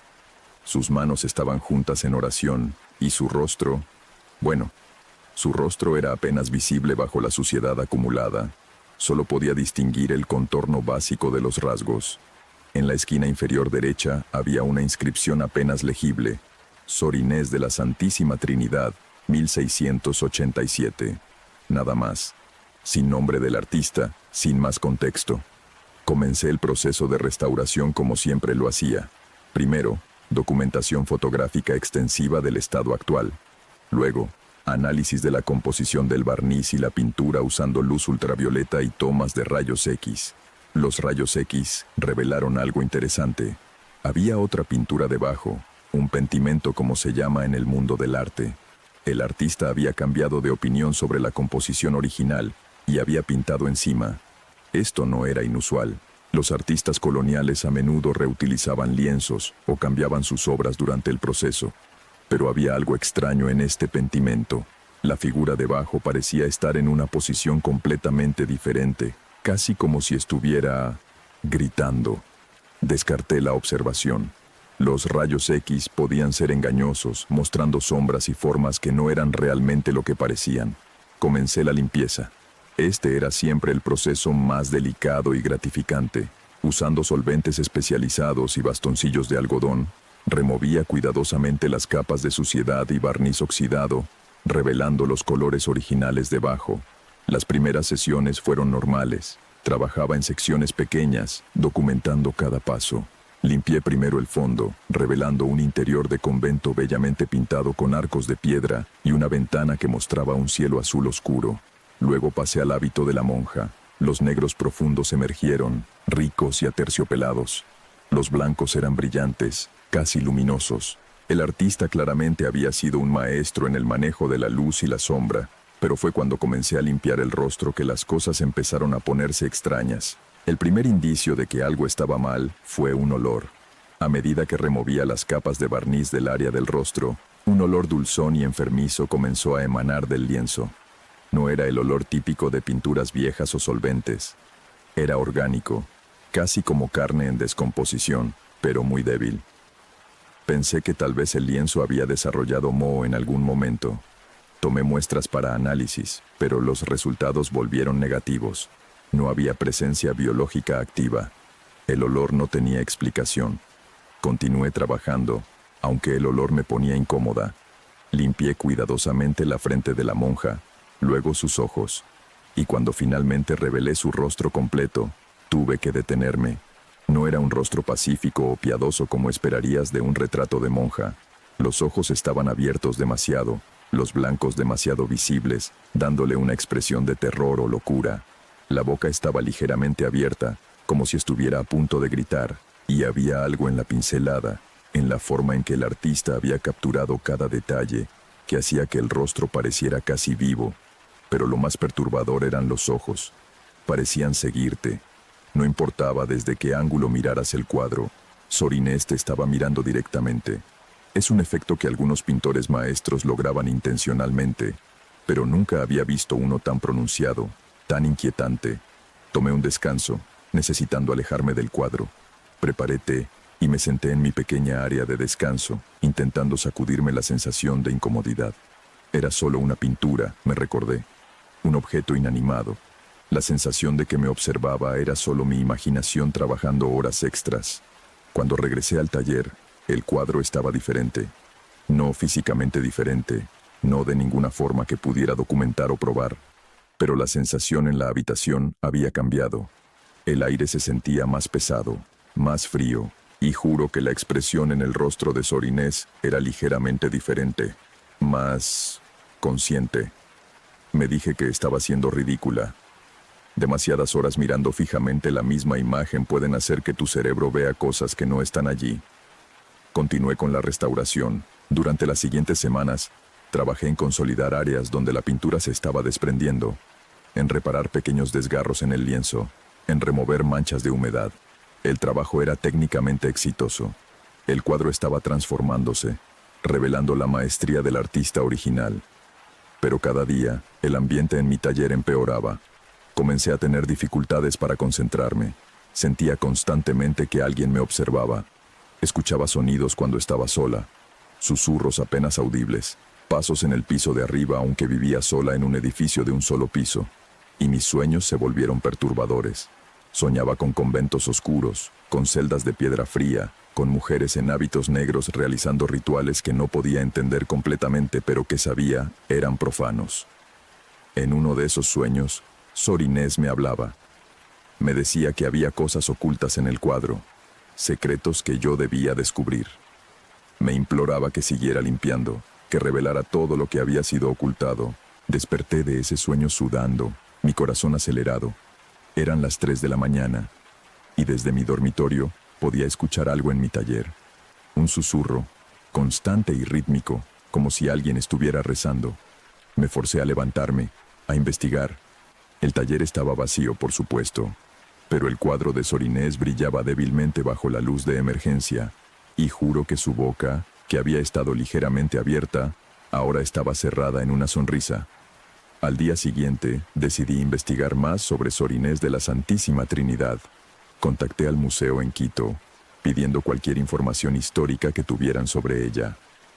Sus manos estaban juntas en oración, y su rostro, bueno, su rostro era apenas visible bajo la suciedad acumulada. Solo podía distinguir el contorno básico de los rasgos. En la esquina inferior derecha había una inscripción apenas legible: Sor Inés de la Santísima Trinidad, 1687. Nada más. Sin nombre del artista, sin más contexto. Comencé el proceso de restauración como siempre lo hacía. Primero, documentación fotográfica extensiva del estado actual. Luego, análisis de la composición del barniz y la pintura usando luz ultravioleta y tomas de rayos X. Los rayos X revelaron algo interesante. Había otra pintura debajo, un pentimento como se llama en el mundo del arte. El artista había cambiado de opinión sobre la composición original y había pintado encima. Esto no era inusual. Los artistas coloniales a menudo reutilizaban lienzos o cambiaban sus obras durante el proceso. Pero había algo extraño en este pentimento. La figura debajo parecía estar en una posición completamente diferente, casi como si estuviera gritando. Descarté la observación. Los rayos X podían ser engañosos, mostrando sombras y formas que no eran realmente lo que parecían. Comencé la limpieza. Este era siempre el proceso más delicado y gratificante. Usando solventes especializados y bastoncillos de algodón, removía cuidadosamente las capas de suciedad y barniz oxidado, revelando los colores originales debajo. Las primeras sesiones fueron normales. Trabajaba en secciones pequeñas, documentando cada paso. Limpié primero el fondo, revelando un interior de convento bellamente pintado con arcos de piedra y una ventana que mostraba un cielo azul oscuro. Luego pasé al hábito de la monja. Los negros profundos emergieron, ricos y aterciopelados. Los blancos eran brillantes, casi luminosos. El artista claramente había sido un maestro en el manejo de la luz y la sombra, pero fue cuando comencé a limpiar el rostro que las cosas empezaron a ponerse extrañas. El primer indicio de que algo estaba mal fue un olor. A medida que removía las capas de barniz del área del rostro, un olor dulzón y enfermizo comenzó a emanar del lienzo. No era el olor típico de pinturas viejas o solventes. Era orgánico, casi como carne en descomposición, pero muy débil. Pensé que tal vez el lienzo había desarrollado moho en algún momento. Tomé muestras para análisis, pero los resultados volvieron negativos. No había presencia biológica activa. El olor no tenía explicación. Continué trabajando, aunque el olor me ponía incómoda. Limpié cuidadosamente la frente de la monja, luego sus ojos, y cuando finalmente revelé su rostro completo, tuve que detenerme. No era un rostro pacífico o piadoso como esperarías de un retrato de monja. Los ojos estaban abiertos demasiado, los blancos demasiado visibles, dándole una expresión de terror o locura. La boca estaba ligeramente abierta, como si estuviera a punto de gritar, y había algo en la pincelada, en la forma en que el artista había capturado cada detalle, que hacía que el rostro pareciera casi vivo. Pero lo más perturbador eran los ojos. Parecían seguirte. No importaba desde qué ángulo miraras el cuadro, Sor Inés te estaba mirando directamente. Es un efecto que algunos pintores maestros lograban intencionalmente, pero nunca había visto uno tan pronunciado, tan inquietante. Tomé un descanso, necesitando alejarme del cuadro. Preparé té y me senté en mi pequeña área de descanso, intentando sacudirme la sensación de incomodidad. Era solo una pintura, me recordé. Un objeto inanimado. La sensación de que me observaba era solo mi imaginación trabajando horas extras. Cuando regresé al taller, el cuadro estaba diferente. No físicamente diferente, no de ninguna forma que pudiera documentar o probar. Pero la sensación en la habitación había cambiado. El aire se sentía más pesado, más frío, y juro que la expresión en el rostro de Sor Inés era ligeramente diferente, más consciente. Me dije que estaba siendo ridícula. Demasiadas horas mirando fijamente la misma imagen pueden hacer que tu cerebro vea cosas que no están allí. Continué con la restauración. Durante las siguientes semanas, trabajé en consolidar áreas donde la pintura se estaba desprendiendo, en reparar pequeños desgarros en el lienzo, en remover manchas de humedad. El trabajo era técnicamente exitoso. El cuadro estaba transformándose, revelando la maestría del artista original. Pero cada día, el ambiente en mi taller empeoraba. Comencé a tener dificultades para concentrarme. Sentía constantemente que alguien me observaba. Escuchaba sonidos cuando estaba sola, susurros apenas audibles, pasos en el piso de arriba aunque vivía sola en un edificio de un solo piso. Y mis sueños se volvieron perturbadores. Soñaba con conventos oscuros, con celdas de piedra fría, con mujeres en hábitos negros realizando rituales que no podía entender completamente pero que sabía eran profanos. En uno de esos sueños, Sor Inés me hablaba. Me decía que había cosas ocultas en el cuadro, secretos que yo debía descubrir. Me imploraba que siguiera limpiando, que revelara todo lo que había sido ocultado. Desperté de ese sueño sudando, mi corazón acelerado. Eran las 3 de la mañana, y desde mi dormitorio podía escuchar algo en mi taller. Un susurro, constante y rítmico, como si alguien estuviera rezando. Me forcé a levantarme, a investigar. El taller estaba vacío, por supuesto, pero el cuadro de Sor Inés brillaba débilmente bajo la luz de emergencia, y juro que su boca, que había estado ligeramente abierta, ahora estaba cerrada en una sonrisa. Al día siguiente, decidí investigar más sobre Sor Inés de la Santísima Trinidad. Contacté al museo en Quito, pidiendo cualquier información histórica que tuvieran sobre ella.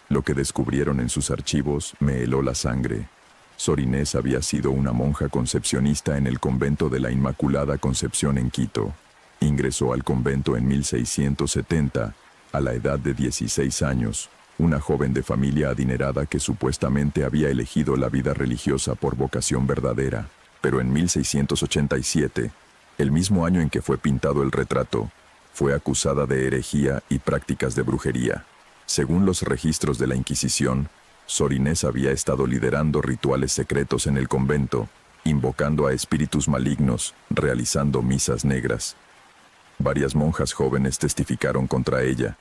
Lo que descubrieron en sus archivos me heló la sangre. Sor Inés había sido una monja concepcionista en el convento de la Inmaculada Concepción en Quito. Ingresó al convento en 1670, a la edad de 16 años, una joven de familia adinerada que supuestamente había elegido la vida religiosa por vocación verdadera. Pero en 1687, el mismo año en que fue pintado el retrato, fue acusada de herejía y prácticas de brujería. Según los registros de la Inquisición, Sor Inés había estado liderando rituales secretos en el convento, invocando a espíritus malignos, realizando misas negras. Varias monjas jóvenes testificaron contra ella,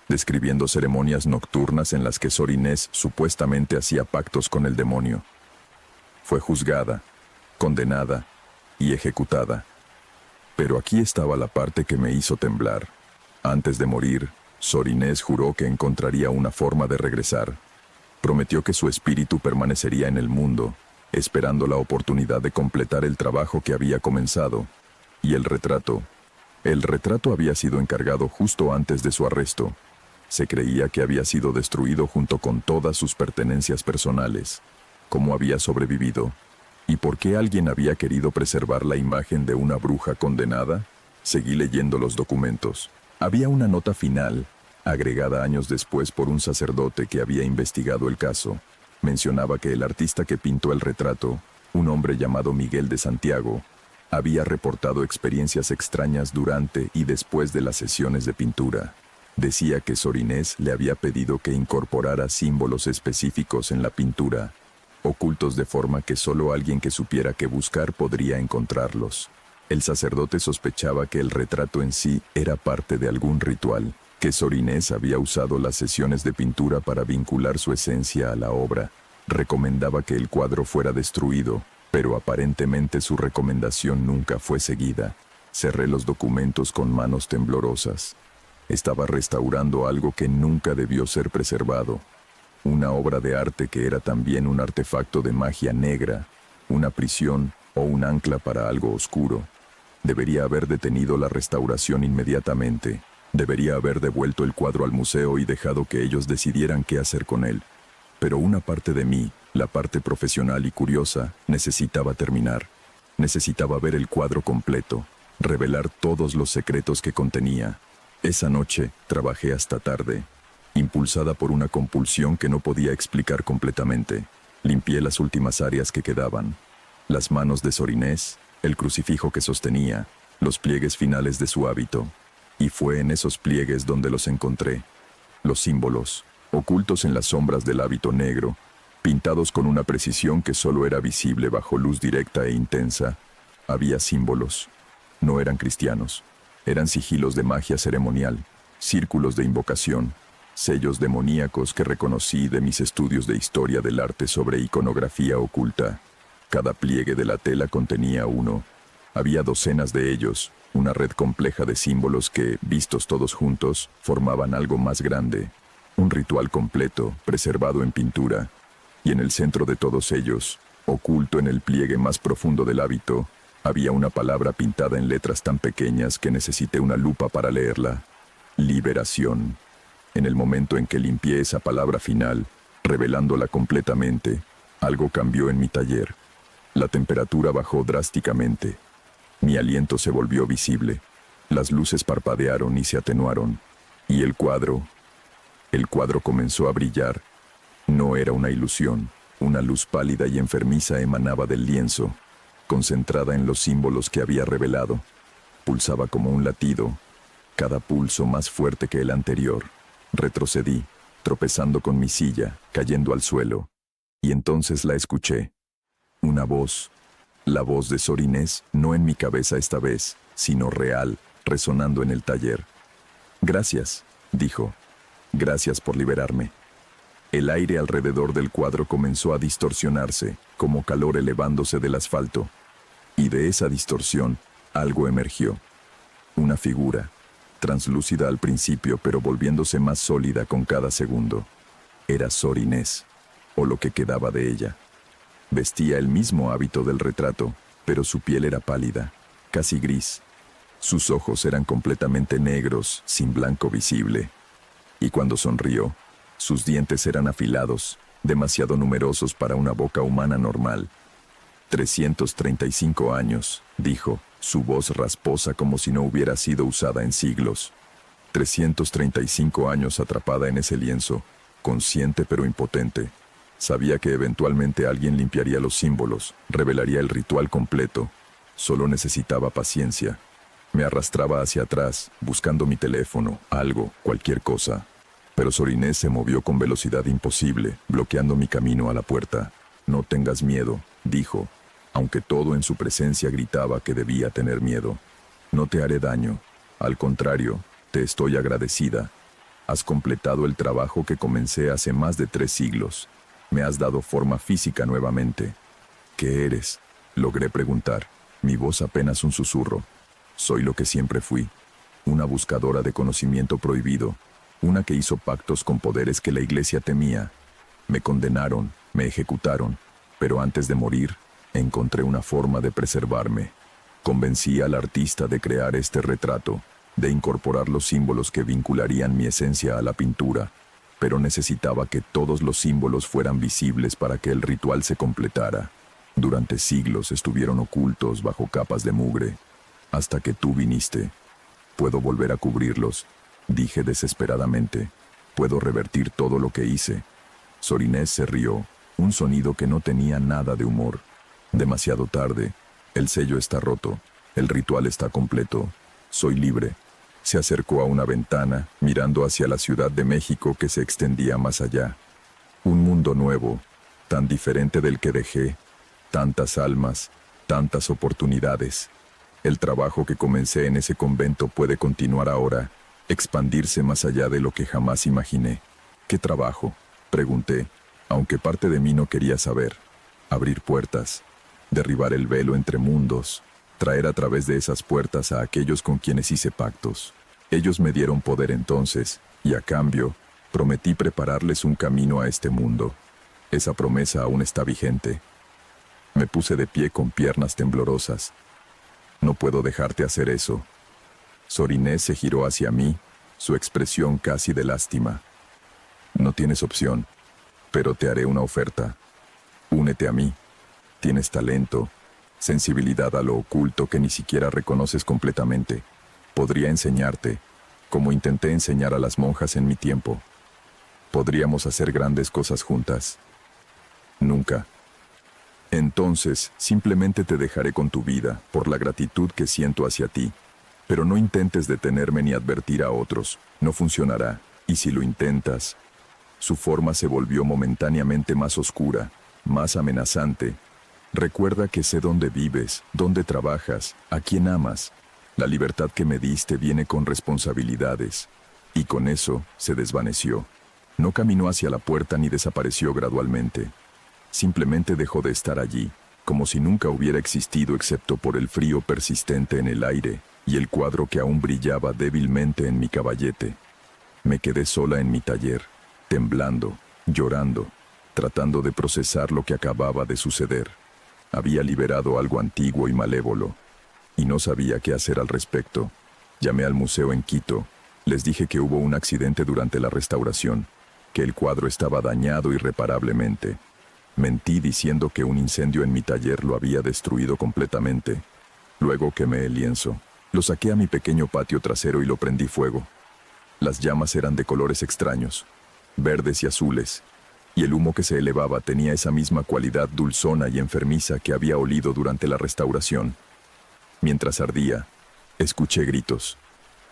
describiendo ceremonias nocturnas en las que Sor Inés supuestamente hacía pactos con el demonio. Fue juzgada, condenada y ejecutada. Pero aquí estaba la parte que me hizo temblar. Antes de morir, Sor Inés juró que encontraría una forma de regresar. Prometió que su espíritu permanecería en el mundo, esperando la oportunidad de completar el trabajo que había comenzado. Y el retrato había sido encargado justo antes de su arresto. Se creía que había sido destruido junto con todas sus pertenencias personales. ¿Cómo había sobrevivido? ¿Y por qué alguien había querido preservar la imagen de una bruja condenada? Seguí leyendo los documentos. Había una nota final, agregada años después por un sacerdote que había investigado el caso. Mencionaba que el artista que pintó el retrato, un hombre llamado Miguel de Santiago, había reportado experiencias extrañas durante y después de las sesiones de pintura. Decía que Sor Inés le había pedido que incorporara símbolos específicos en la pintura, ocultos de forma que solo alguien que supiera qué buscar podría encontrarlos. El sacerdote sospechaba que el retrato en sí era parte de algún ritual, que Sor Inés había usado las sesiones de pintura para vincular su esencia a la obra. Recomendaba que el cuadro fuera destruido, pero aparentemente su recomendación nunca fue seguida. Cerré los documentos con manos temblorosas. Estaba restaurando algo que nunca debió ser preservado. Una obra de arte que era también un artefacto de magia negra, una prisión o un ancla para algo oscuro. Debería haber detenido la restauración inmediatamente. Debería haber devuelto el cuadro al museo y dejado que ellos decidieran qué hacer con él. Pero una parte de mí, la parte profesional y curiosa, necesitaba terminar. Necesitaba ver el cuadro completo, revelar todos los secretos que contenía. Esa noche trabajé hasta tarde. Impulsada por una compulsión que no podía explicar completamente, limpié las últimas áreas que quedaban. Las manos de Sor Inés, el crucifijo que sostenía, los pliegues finales de su hábito. Y fue en esos pliegues donde los encontré. Los símbolos, ocultos en las sombras del hábito negro, pintados con una precisión que solo era visible bajo luz directa e intensa. Había símbolos. No eran cristianos. Eran sigilos de magia ceremonial, círculos de invocación, sellos demoníacos que reconocí de mis estudios de historia del arte sobre iconografía oculta. Cada pliegue de la tela contenía uno. Había docenas de ellos, una red compleja de símbolos que, vistos todos juntos, formaban algo más grande. Un ritual completo, preservado en pintura. Y en el centro de todos ellos, oculto en el pliegue más profundo del hábito, había una palabra pintada en letras tan pequeñas que necesité una lupa para leerla. Liberación. En el momento en que limpié esa palabra final, revelándola completamente, algo cambió en mi taller. La temperatura bajó drásticamente. Mi aliento se volvió visible. Las luces parpadearon y se atenuaron. Y el cuadro comenzó a brillar. No era una ilusión. Una luz pálida y enfermiza emanaba del lienzo, concentrada en los símbolos que había revelado. Pulsaba como un latido, cada pulso más fuerte que el anterior. Retrocedí, tropezando con mi silla, cayendo al suelo. Y entonces la escuché. Una voz. La voz de Sor Inés, no en mi cabeza esta vez, sino real, resonando en el taller. «Gracias», dijo. «Gracias por liberarme». El aire alrededor del cuadro comenzó a distorsionarse, como calor elevándose del asfalto. Y de esa distorsión, algo emergió. Una figura, translúcida al principio pero volviéndose más sólida con cada segundo. Era Sor Inés, o lo que quedaba de ella. Vestía el mismo hábito del retrato, pero su piel era pálida, casi gris. Sus ojos eran completamente negros, sin blanco visible. Y cuando sonrió, sus dientes eran afilados, demasiado numerosos para una boca humana normal. 335 años, dijo, su voz rasposa como si no hubiera sido usada en siglos. 335 años atrapada en ese lienzo, consciente pero impotente. Sabía que eventualmente alguien limpiaría los símbolos, revelaría el ritual completo. Solo necesitaba paciencia. Me arrastraba hacia atrás, buscando mi teléfono, algo, cualquier cosa. Pero Sor Inés se movió con velocidad imposible, bloqueando mi camino a la puerta. «No tengas miedo», dijo, aunque todo en su presencia gritaba que debía tener miedo. «No te haré daño. Al contrario, te estoy agradecida. Has completado el trabajo que comencé hace más de 3 siglos. Me has dado forma física nuevamente». «¿Qué eres?», logré preguntar, mi voz apenas un susurro. «Soy lo que siempre fui, una buscadora de conocimiento prohibido, una que hizo pactos con poderes que la iglesia temía. Me condenaron, me ejecutaron, pero antes de morir, encontré una forma de preservarme. Convencí al artista de crear este retrato, de incorporar los símbolos que vincularían mi esencia a la pintura, pero necesitaba que todos los símbolos fueran visibles para que el ritual se completara. Durante siglos estuvieron ocultos bajo capas de mugre, hasta que tú viniste. Puedo volver a cubrirlos», dije desesperadamente. «Puedo revertir todo lo que hice». Sor Inés se rió, un sonido que no tenía nada de humor. «Demasiado tarde. El sello está roto. El ritual está completo. Soy libre». Se acercó a una ventana, mirando hacia la Ciudad de México que se extendía más allá. Un mundo nuevo, tan diferente del que dejé. Tantas almas, tantas oportunidades. El trabajo que comencé en ese convento puede continuar ahora, expandirse más allá de lo que jamás imaginé. «¿Qué trabajo?», pregunté, aunque parte de mí no quería saber. «Abrir puertas, derribar el velo entre mundos, traer a través de esas puertas a aquellos con quienes hice pactos. Ellos me dieron poder entonces, y a cambio, prometí prepararles un camino a este mundo. Esa promesa aún está vigente». Me puse de pie con piernas temblorosas. «No puedo dejarte hacer eso». Sor Inés se giró hacia mí, su expresión casi de lástima. «No tienes opción, pero te haré una oferta. Únete a mí. Tienes talento, sensibilidad a lo oculto que ni siquiera reconoces completamente. Podría enseñarte, como intenté enseñar a las monjas en mi tiempo. Podríamos hacer grandes cosas juntas. Nunca. Entonces, simplemente te dejaré con tu vida, por la gratitud que siento hacia ti. Pero no intentes detenerme ni advertir a otros. No funcionará. Y si lo intentas... Su forma se volvió momentáneamente más oscura, más amenazante. Recuerda que sé dónde vives, dónde trabajas, a quién amas. La libertad que me diste viene con responsabilidades. Y con eso se desvaneció. No caminó hacia la puerta ni desapareció gradualmente. Simplemente dejó de estar allí, como si nunca hubiera existido excepto por el frío persistente en el aire y el cuadro que aún brillaba débilmente en mi caballete. Me quedé sola en mi taller, temblando, llorando, tratando de procesar lo que acababa de suceder. Había liberado algo antiguo y malévolo, y no sabía qué hacer al respecto. Llamé al museo en Quito. Les dije que hubo un accidente durante la restauración, que el cuadro estaba dañado irreparablemente. Mentí diciendo que un incendio en mi taller lo había destruido completamente. Luego quemé el lienzo. Lo saqué a mi pequeño patio trasero y lo prendí fuego. Las llamas eran de colores extraños, verdes y azules, y el humo que se elevaba tenía esa misma cualidad dulzona y enfermiza que había olido durante la restauración. Mientras ardía, escuché gritos.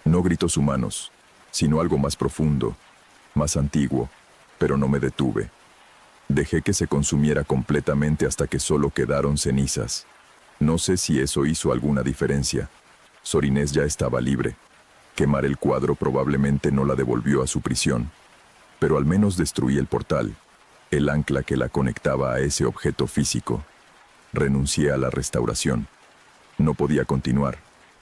No gritos humanos, sino algo más profundo, más antiguo, pero no me detuve. Dejé que se consumiera completamente hasta que solo quedaron cenizas. No sé si eso hizo alguna diferencia. Sor Inés ya estaba libre. Quemar el cuadro probablemente no la devolvió a su prisión, pero al menos destruí el portal, el ancla que la conectaba a ese objeto físico. Renuncié a la restauración. No podía continuar,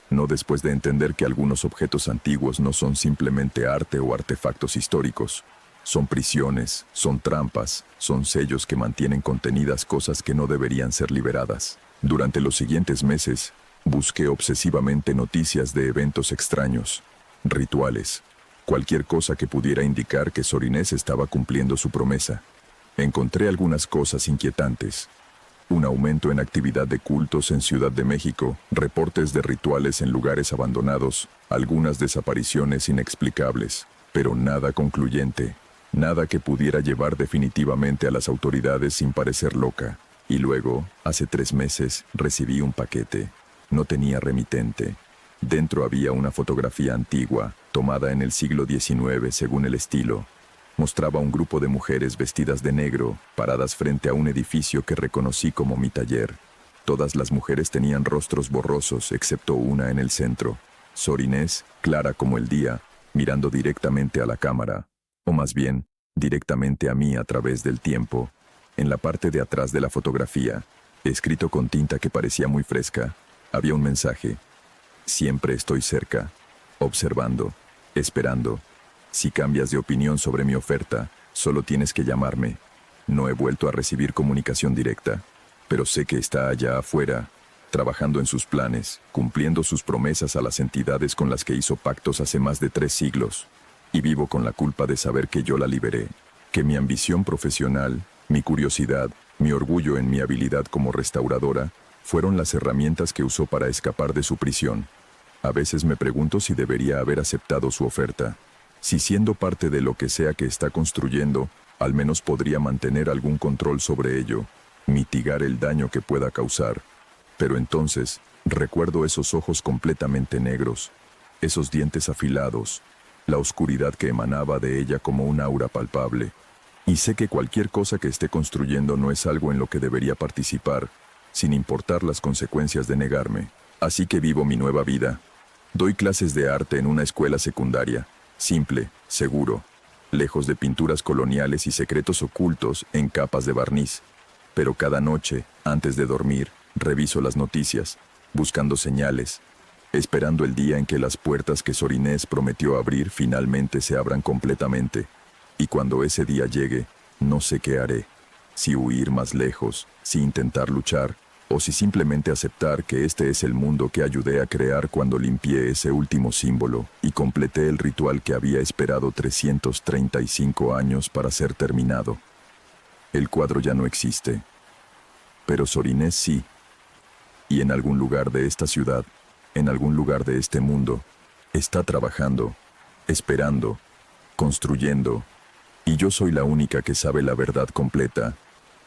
no después de entender que algunos objetos antiguos no son simplemente arte o artefactos históricos. Son prisiones, son trampas, son sellos que mantienen contenidas cosas que no deberían ser liberadas. Durante los siguientes meses, busqué obsesivamente noticias de eventos extraños, rituales, cualquier cosa que pudiera indicar que Sor Inés estaba cumpliendo su promesa. Encontré algunas cosas inquietantes. Un aumento en actividad de cultos en Ciudad de México, reportes de rituales en lugares abandonados, algunas desapariciones inexplicables, pero nada concluyente, nada que pudiera llevar definitivamente a las autoridades sin parecer loca. Y luego, hace 3 meses, recibí un paquete. No tenía remitente. Dentro había una fotografía antigua, tomada en el siglo XIX según el estilo. Mostraba un grupo de mujeres vestidas de negro, paradas frente a un edificio que reconocí como mi taller. Todas las mujeres tenían rostros borrosos, excepto una en el centro. Sor Inés, clara como el día, mirando directamente a la cámara, o más bien, directamente a mí a través del tiempo. En la parte de atrás de la fotografía, escrito con tinta que parecía muy fresca, había un mensaje. Siempre estoy cerca, observando, esperando. Si cambias de opinión sobre mi oferta, solo tienes que llamarme. No he vuelto a recibir comunicación directa, pero sé que está allá afuera, trabajando en sus planes, cumpliendo sus promesas a las entidades con las que hizo pactos hace más de 3 siglos. Y vivo con la culpa de saber que yo la liberé, que mi ambición profesional, mi curiosidad, mi orgullo en mi habilidad como restauradora, fueron las herramientas que usó para escapar de su prisión. A veces me pregunto si debería haber aceptado su oferta. Si siendo parte de lo que sea que está construyendo, al menos podría mantener algún control sobre ello, mitigar el daño que pueda causar. Pero entonces, recuerdo esos ojos completamente negros, esos dientes afilados, la oscuridad que emanaba de ella como un aura palpable. Y sé que cualquier cosa que esté construyendo no es algo en lo que debería participar, sin importar las consecuencias de negarme. Así que vivo mi nueva vida. Doy clases de arte en una escuela secundaria. Simple, seguro, lejos de pinturas coloniales y secretos ocultos en capas de barniz. Pero cada noche, antes de dormir, reviso las noticias, buscando señales, esperando el día en que las puertas que Sor Inés prometió abrir finalmente se abran completamente. Y cuando ese día llegue, no sé qué haré. Si huir más lejos, si intentar luchar, o si simplemente aceptar que este es el mundo que ayudé a crear cuando limpié ese último símbolo y completé el ritual que había esperado 335 años para ser terminado. El cuadro ya no existe, pero Sor Inés sí. Y en algún lugar de esta ciudad, en algún lugar de este mundo, está trabajando, esperando, construyendo Y yo soy la única que sabe la verdad completa,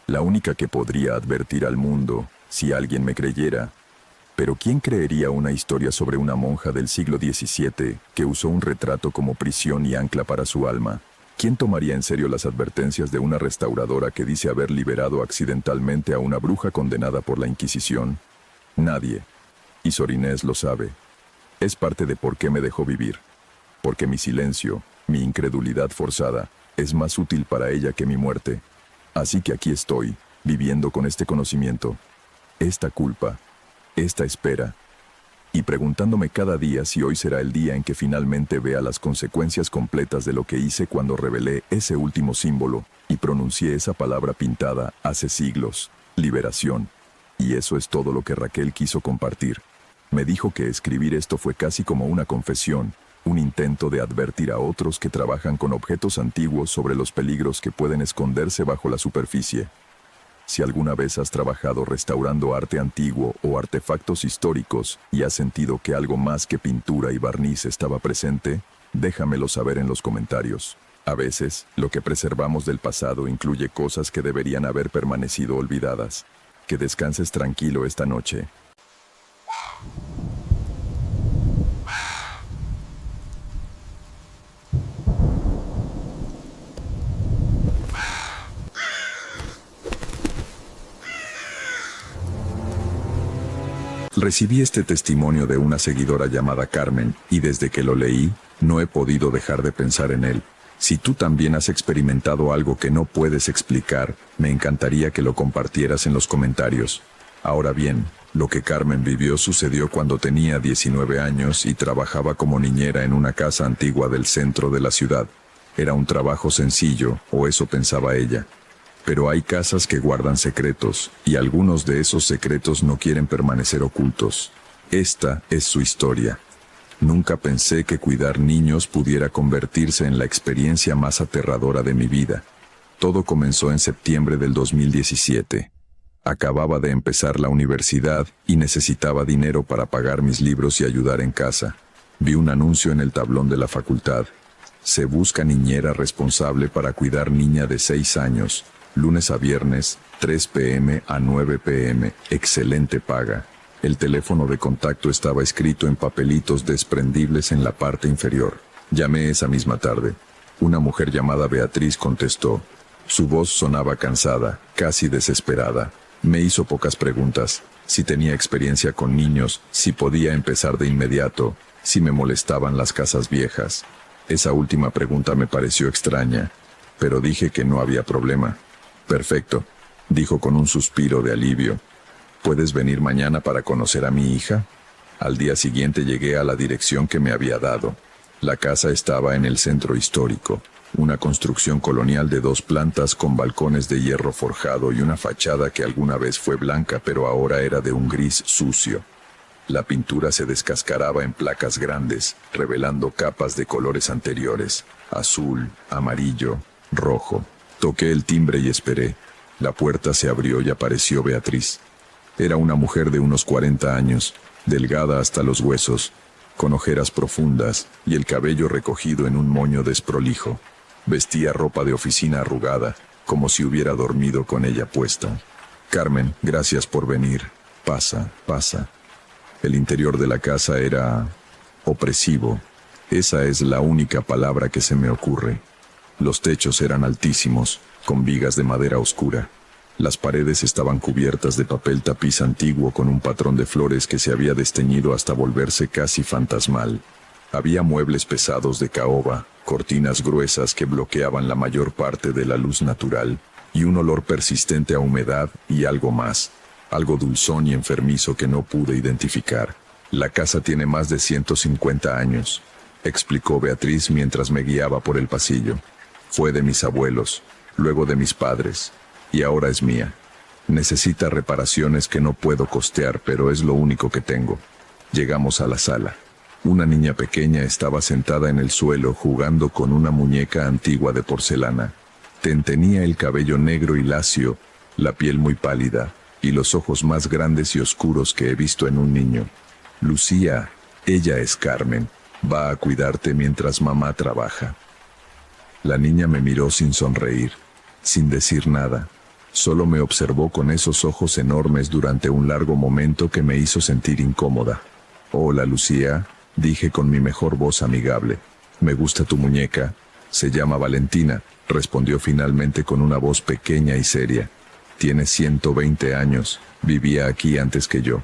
la única que podría advertir al mundo, si alguien me creyera. Pero ¿quién creería una historia sobre una monja del siglo XVII que usó un retrato como prisión y ancla para su alma? ¿Quién tomaría en serio las advertencias de una restauradora que dice haber liberado accidentalmente a una bruja condenada por la Inquisición? Nadie. Y Sor Inés lo sabe. Es parte de por qué me dejó vivir. Porque mi silencio, mi incredulidad forzada, es más útil para ella que mi muerte. Así que aquí estoy, viviendo con este conocimiento, esta culpa, esta espera, y preguntándome cada día si hoy será el día en que finalmente vea las consecuencias completas de lo que hice cuando revelé ese último símbolo y pronuncié esa palabra pintada hace siglos, liberación. Y eso es todo lo que Raquel quiso compartir. Me dijo que escribir esto fue casi como una confesión, un intento de advertir a otros que trabajan con objetos antiguos sobre los peligros que pueden esconderse bajo la superficie. Si alguna vez has trabajado restaurando arte antiguo o artefactos históricos y has sentido que algo más que pintura y barniz estaba presente, déjamelo saber en los comentarios. A veces, lo que preservamos del pasado incluye cosas que deberían haber permanecido olvidadas. Que descanses tranquilo esta noche. Recibí este testimonio de una seguidora llamada Carmen, y desde que lo leí, no he podido dejar de pensar en él. Si tú también has experimentado algo que no puedes explicar, me encantaría que lo compartieras en los comentarios. Ahora bien, lo que Carmen vivió sucedió cuando tenía 19 años y trabajaba como niñera en una casa antigua del centro de la ciudad. Era un trabajo sencillo, o eso pensaba ella. Pero hay casas que guardan secretos, y algunos de esos secretos no quieren permanecer ocultos. Esta es su historia. Nunca pensé que cuidar niños pudiera convertirse en la experiencia más aterradora de mi vida. Todo comenzó en septiembre del 2017. Acababa de empezar la universidad y necesitaba dinero para pagar mis libros y ayudar en casa. Vi un anuncio en el tablón de la facultad. Se busca niñera responsable para cuidar niña de 6 años. Lunes a viernes, 3 p.m. a 9 p.m. Excelente paga. El teléfono de contacto estaba escrito en papelitos desprendibles en la parte inferior. Llamé esa misma tarde. Una mujer llamada Beatriz contestó. Su voz sonaba cansada, casi desesperada. Me hizo pocas preguntas. Si tenía experiencia con niños, si podía empezar de inmediato, si me molestaban las casas viejas. Esa última pregunta me pareció extraña, pero dije que no había problema. Perfecto, dijo con un suspiro de alivio. ¿Puedes venir mañana para conocer a mi hija? Al día siguiente llegué a la dirección que me había dado. La casa estaba en el centro histórico, una construcción colonial de 2 plantas con balcones de hierro forjado y una fachada que alguna vez fue blanca pero ahora era de un gris sucio. La pintura se descascaraba en placas grandes, revelando capas de colores anteriores, azul, amarillo, rojo. Toqué el timbre y esperé. La puerta se abrió y apareció Beatriz. Era una mujer de unos 40 años, delgada hasta los huesos, con ojeras profundas y el cabello recogido en un moño desprolijo. Vestía ropa de oficina arrugada, como si hubiera dormido con ella puesta. Carmen, gracias por venir. Pasa, pasa. El interior de la casa era opresivo. Esa es la única palabra que se me ocurre. Los techos eran altísimos, con vigas de madera oscura. Las paredes estaban cubiertas de papel tapiz antiguo con un patrón de flores que se había desteñido hasta volverse casi fantasmal. Había muebles pesados de caoba, cortinas gruesas que bloqueaban la mayor parte de la luz natural, y un olor persistente a humedad y algo más, algo dulzón y enfermizo que no pude identificar. La casa tiene más de 150 años, explicó Beatriz mientras me guiaba por el pasillo. Fue de mis abuelos, luego de mis padres, y ahora es mía. Necesita reparaciones que no puedo costear, pero es lo único que tengo. Llegamos a la sala. Una niña pequeña estaba sentada en el suelo jugando con una muñeca antigua de porcelana. Tenía el cabello negro y lacio, la piel muy pálida, y los ojos más grandes y oscuros que he visto en un niño. Lucía, ella es Carmen, va a cuidarte mientras mamá trabaja. La niña me miró sin sonreír, sin decir nada. Solo me observó con esos ojos enormes durante un largo momento que me hizo sentir incómoda. «Hola, Lucía», dije con mi mejor voz amigable. «Me gusta tu muñeca. Se llama Valentina», respondió finalmente con una voz pequeña y seria. «Tiene 120 años. Vivía aquí antes que yo».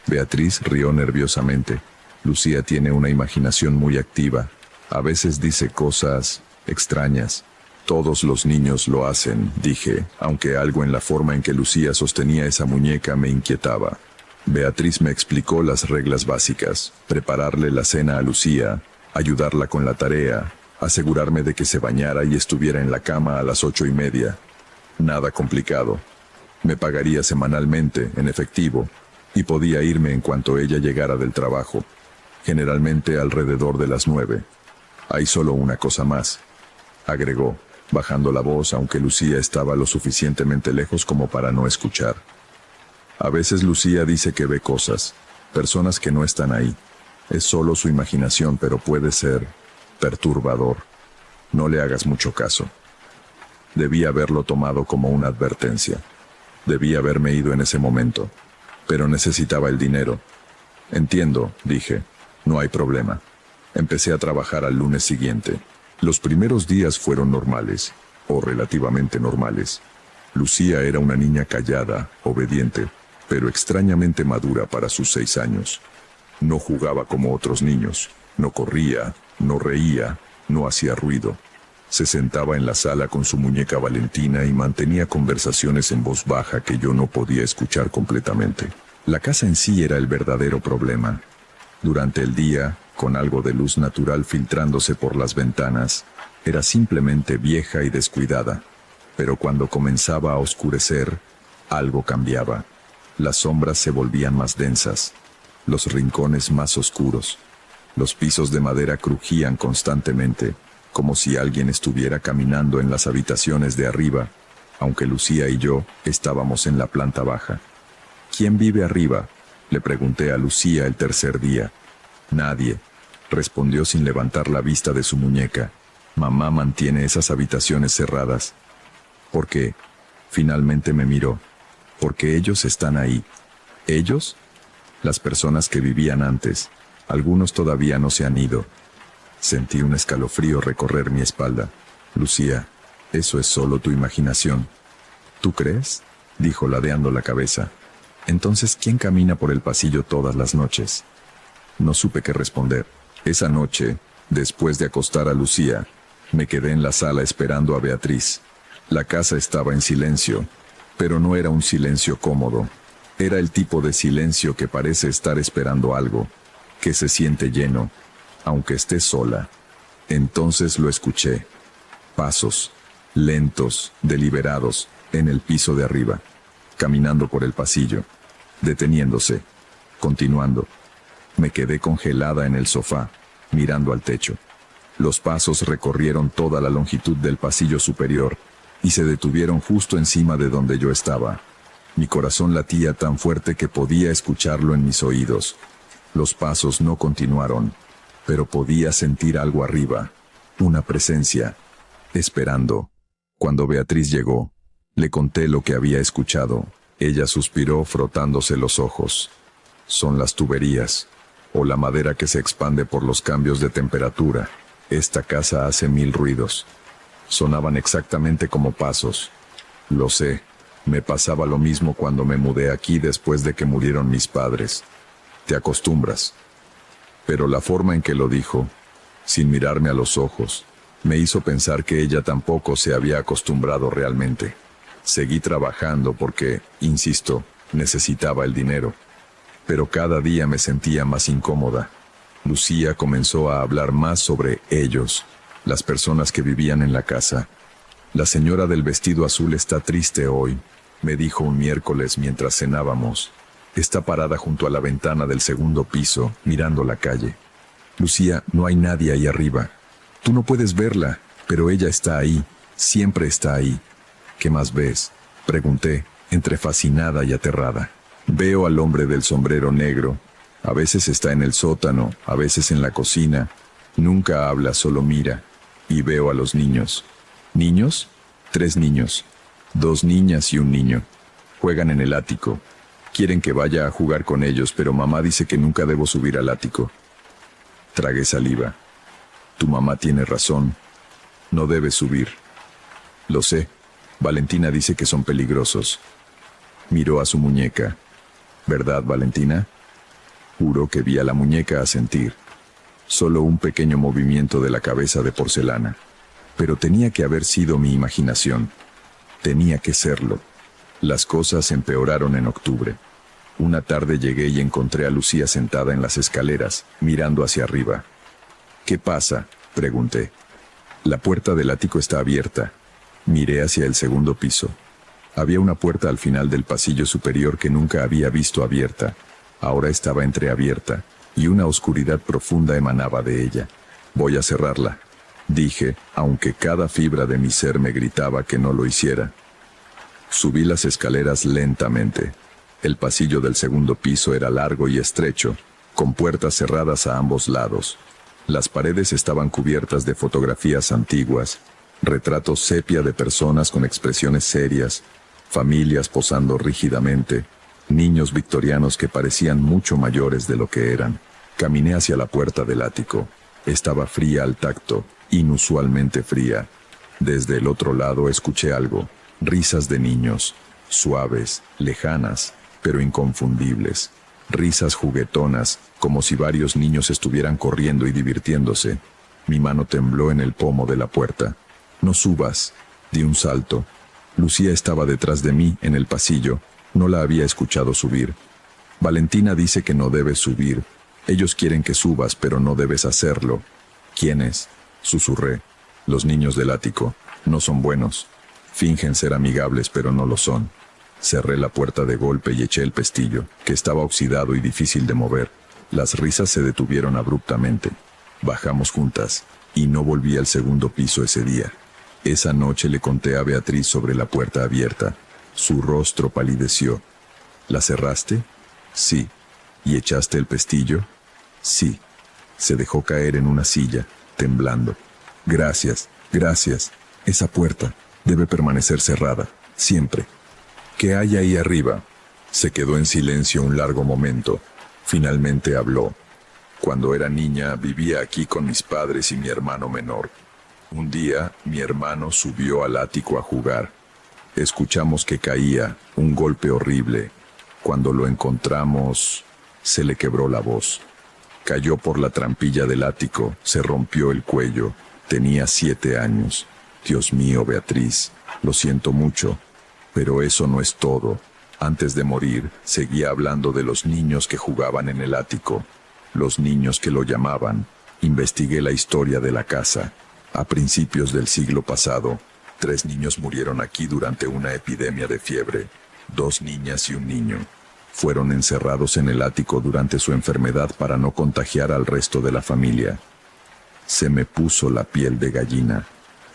Beatriz rió nerviosamente. «Lucía tiene una imaginación muy activa. A veces dice cosas extrañas». «Todos los niños lo hacen», dije, aunque algo en la forma en que Lucía sostenía esa muñeca me inquietaba. Beatriz me explicó las reglas básicas: prepararle la cena a Lucía, ayudarla con la tarea, asegurarme de que se bañara y estuviera en la cama a las 8:30. Nada complicado. Me pagaría semanalmente, en efectivo, y podía irme en cuanto ella llegara del trabajo, generalmente alrededor de las 9. «Hay solo una cosa más», agregó, bajando la voz aunque Lucía estaba lo suficientemente lejos como para no escuchar. «A veces Lucía dice que ve cosas, personas que no están ahí. Es solo su imaginación, pero puede ser perturbador. No le hagas mucho caso». Debí haberlo tomado como una advertencia. Debí haberme ido en ese momento, pero necesitaba el dinero. «Entiendo», dije, «no hay problema». Empecé a trabajar al lunes siguiente. Los primeros días fueron normales, o relativamente normales. Lucía era una niña callada, obediente, pero extrañamente madura para sus 6 años. No jugaba como otros niños, no corría, no reía, no hacía ruido. Se sentaba en la sala con su muñeca Valentina y mantenía conversaciones en voz baja que yo no podía escuchar completamente. La casa en sí era el verdadero problema. Durante el día, con algo de luz natural filtrándose por las ventanas, era simplemente vieja y descuidada. Pero cuando comenzaba a oscurecer, algo cambiaba. Las sombras se volvían más densas, los rincones más oscuros. Los pisos de madera crujían constantemente, como si alguien estuviera caminando en las habitaciones de arriba, aunque Lucía y yo estábamos en la planta baja. «¿Quién vive arriba?», le pregunté a Lucía el tercer día. «Nadie», respondió sin levantar la vista de su muñeca. «Mamá mantiene esas habitaciones cerradas». «¿Por qué?», finalmente me miró. «Porque ellos están ahí». «¿Ellos?». «Las personas que vivían antes. Algunos todavía no se han ido». Sentí un escalofrío recorrer mi espalda. «Lucía, eso es solo tu imaginación». «¿Tú crees?», dijo ladeando la cabeza. «Entonces, ¿quién camina por el pasillo todas las noches?». No supe qué responder. Esa noche, después de acostar a Lucía, me quedé en la sala esperando a Beatriz. La casa estaba en silencio, pero no era un silencio cómodo. Era el tipo de silencio que parece estar esperando algo, que se siente lleno, aunque esté sola. Entonces lo escuché. Pasos, lentos, deliberados, en el piso de arriba, caminando por el pasillo, deteniéndose, continuando. Me quedé congelada en el sofá, mirando al techo. Los pasos recorrieron toda la longitud del pasillo superior y se detuvieron justo encima de donde yo estaba. Mi corazón latía tan fuerte que podía escucharlo en mis oídos. Los pasos no continuaron, pero podía sentir algo arriba, una presencia, esperando. Cuando Beatriz llegó, le conté lo que había escuchado. Ella suspiró frotándose los ojos. «Son las tuberías, o la madera que se expande por los cambios de temperatura. Esta casa hace 1000 ruidos». Sonaban exactamente como pasos. Lo sé, me pasaba lo mismo cuando me mudé aquí después de que murieron mis padres. Te acostumbras. Pero la forma en que lo dijo, sin mirarme a los ojos, me hizo pensar que ella tampoco se había acostumbrado realmente. Seguí trabajando porque, insisto, necesitaba el dinero. Pero cada día me sentía más incómoda. Lucía comenzó a hablar más sobre ellos, las personas que vivían en la casa. «La señora del vestido azul está triste hoy», me dijo un miércoles mientras cenábamos. «Está parada junto a la ventana del segundo piso, mirando la calle. Lucía, no hay nadie ahí arriba. Tú no puedes verla, pero ella está ahí, siempre está ahí». «¿Qué más ves?», pregunté, entre fascinada y aterrada. «Veo al hombre del sombrero negro. A veces está en el sótano, a veces en la cocina. Nunca habla, solo mira. y veo a los niños. ¿Niños? 3 niños. 2 niñas y un niño. Juegan en el ático. Quieren que vaya a jugar con ellos, pero mamá dice que nunca debo subir al ático. Tragué saliva. Tu mamá tiene razón. No debes subir. Lo sé. Valentina dice que son peligrosos. Miró a su muñeca. ¿Verdad, Valentina? Juró que vi a la muñeca asentir. Solo un pequeño movimiento de la cabeza de porcelana. Pero tenía que haber sido mi imaginación. Tenía que serlo. Las cosas empeoraron en octubre. Una tarde llegué y encontré a Lucía sentada en las escaleras, mirando hacia arriba. ¿Qué pasa?, pregunté. La puerta del ático está abierta. Miré hacia el segundo piso. Había una puerta al final del pasillo superior que nunca había visto abierta. Ahora estaba entreabierta, y una oscuridad profunda emanaba de ella. Voy a cerrarla, dije, aunque cada fibra de mi ser me gritaba que no lo hiciera. Subí las escaleras lentamente. El pasillo del segundo piso era largo y estrecho, con puertas cerradas a ambos lados. Las paredes estaban cubiertas de fotografías antiguas, retratos sepia de personas con expresiones serias, familias posando rígidamente, niños victorianos que parecían mucho mayores de lo que eran. Caminé hacia la puerta del ático. Estaba fría al tacto, inusualmente fría. Desde el otro lado escuché algo, risas de niños, suaves, lejanas, pero inconfundibles. Risas juguetonas, como si varios niños estuvieran corriendo y divirtiéndose. Mi mano tembló en el pomo de la puerta. No subas. Di un salto. Lucía estaba detrás de mí, en el pasillo. No la había escuchado subir. Valentina dice que no debes subir. Ellos quieren que subas, pero no debes hacerlo. ¿Quiénes?, susurré. Los niños del ático. No son buenos. Fingen ser amigables, pero no lo son. Cerré la puerta de golpe y eché el pestillo, que estaba oxidado y difícil de mover. Las risas se detuvieron abruptamente. Bajamos juntas, y no volví al segundo piso ese día. Esa noche le conté a Beatriz sobre la puerta abierta. Su rostro palideció. ¿La cerraste? Sí. ¿Y echaste el pestillo? Sí. Se dejó caer en una silla, temblando. Gracias, gracias. Esa puerta debe permanecer cerrada, siempre. ¿Qué hay ahí arriba? Se quedó en silencio un largo momento. Finalmente habló. Cuando era niña, vivía aquí con mis padres y mi hermano menor. Un día, mi hermano subió al ático a jugar. Escuchamos que caía, un golpe horrible. Cuando lo encontramos, se le quebró la voz. Cayó por la trampilla del ático, se rompió el cuello. Tenía 7 años. Dios mío, Beatriz, lo siento mucho. Pero eso no es todo. Antes de morir, seguía hablando de los niños que jugaban en el ático. Los niños que lo llamaban. Investigué la historia de la casa. A principios del siglo pasado, 3 niños murieron aquí durante una epidemia de fiebre. 2 niñas y un niño. Fueron encerrados en el ático durante su enfermedad para no contagiar al resto de la familia. Se me puso la piel de gallina.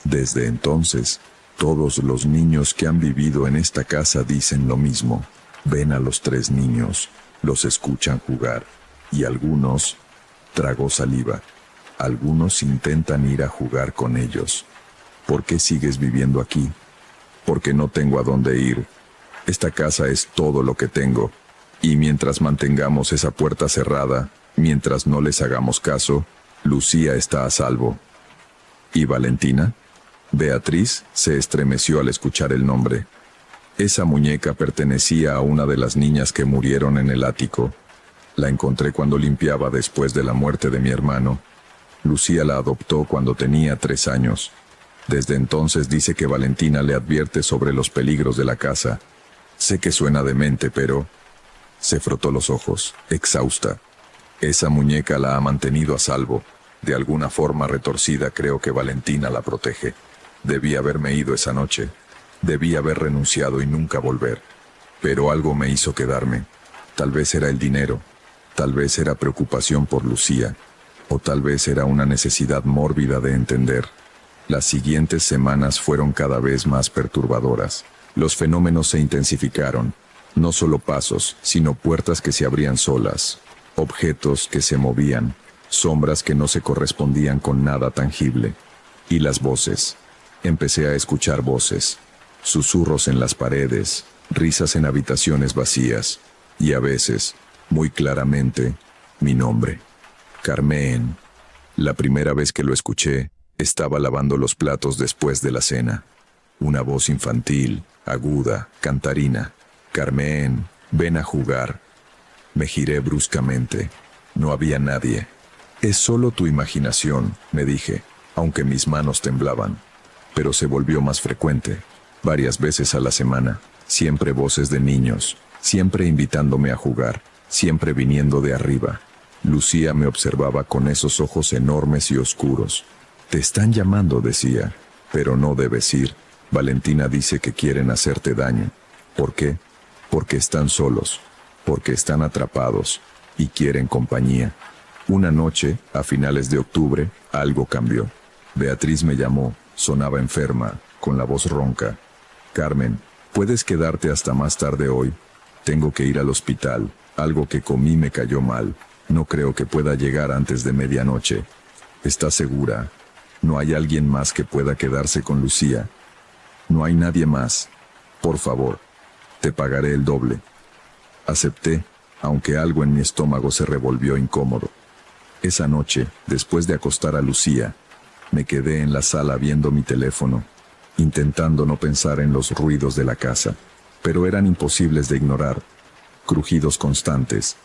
Desde entonces, todos los niños que han vivido en esta casa dicen lo mismo. Ven a los 3 niños, los escuchan jugar, y algunos, tragó saliva, algunos intentan ir a jugar con ellos. ¿Por qué sigues viviendo aquí? Porque no tengo a dónde ir. Esta casa es todo lo que tengo, y mientras mantengamos esa puerta cerrada, mientras no les hagamos caso, Lucía está a salvo. ¿Y Valentina? Beatriz se estremeció al escuchar el nombre. Esa muñeca pertenecía a una de las niñas que murieron en el ático. La encontré cuando limpiaba después de la muerte de mi hermano. Lucía la adoptó cuando tenía 3 años. Desde entonces dice que Valentina le advierte sobre los peligros de la casa. Sé que suena demente, pero... Se frotó los ojos, exhausta. Esa muñeca la ha mantenido a salvo. De alguna forma retorcida creo que Valentina la protege. Debí haberme ido esa noche. Debí haber renunciado y nunca volver. Pero algo me hizo quedarme. Tal vez era el dinero. Tal vez era preocupación por Lucía. O tal vez era una necesidad mórbida de entender. Las siguientes semanas fueron cada vez más perturbadoras. Los fenómenos se intensificaron. No solo pasos, sino puertas que se abrían solas. Objetos que se movían. Sombras que no se correspondían con nada tangible. Y las voces. Empecé a escuchar voces. Susurros en las paredes, risas en habitaciones vacías. Y a veces, muy claramente, mi nombre. Carmen. La primera vez que lo escuché, estaba lavando los platos después de la cena. Una voz infantil, aguda, cantarina. Carmen, ven a jugar. Me giré bruscamente. No había nadie. Es solo tu imaginación, me dije, aunque mis manos temblaban. Pero se volvió más frecuente. Varias veces a la semana. Siempre voces de niños. Siempre invitándome a jugar. Siempre viniendo de arriba. Lucía me observaba con esos ojos enormes y oscuros. Te están llamando, decía. Pero no debes ir. Valentina dice que quieren hacerte daño. ¿Por qué? Porque están solos. Porque están atrapados. Y quieren compañía. Una noche, a finales de octubre, algo cambió. Beatriz me llamó. Sonaba enferma, con la voz ronca. Carmen, ¿puedes quedarte hasta más tarde hoy? Tengo que ir al hospital. Algo que comí me cayó mal. No creo que pueda llegar antes de medianoche. ¿Estás segura? ¿No hay alguien más que pueda quedarse con Lucía? No hay nadie más. Por favor, te pagaré el doble. Acepté, aunque algo en mi estómago se revolvió incómodo. Esa noche, después de acostar a Lucía, me quedé en la sala viendo mi teléfono, intentando no pensar en los ruidos de la casa, pero eran imposibles de ignorar. Crujidos constantes,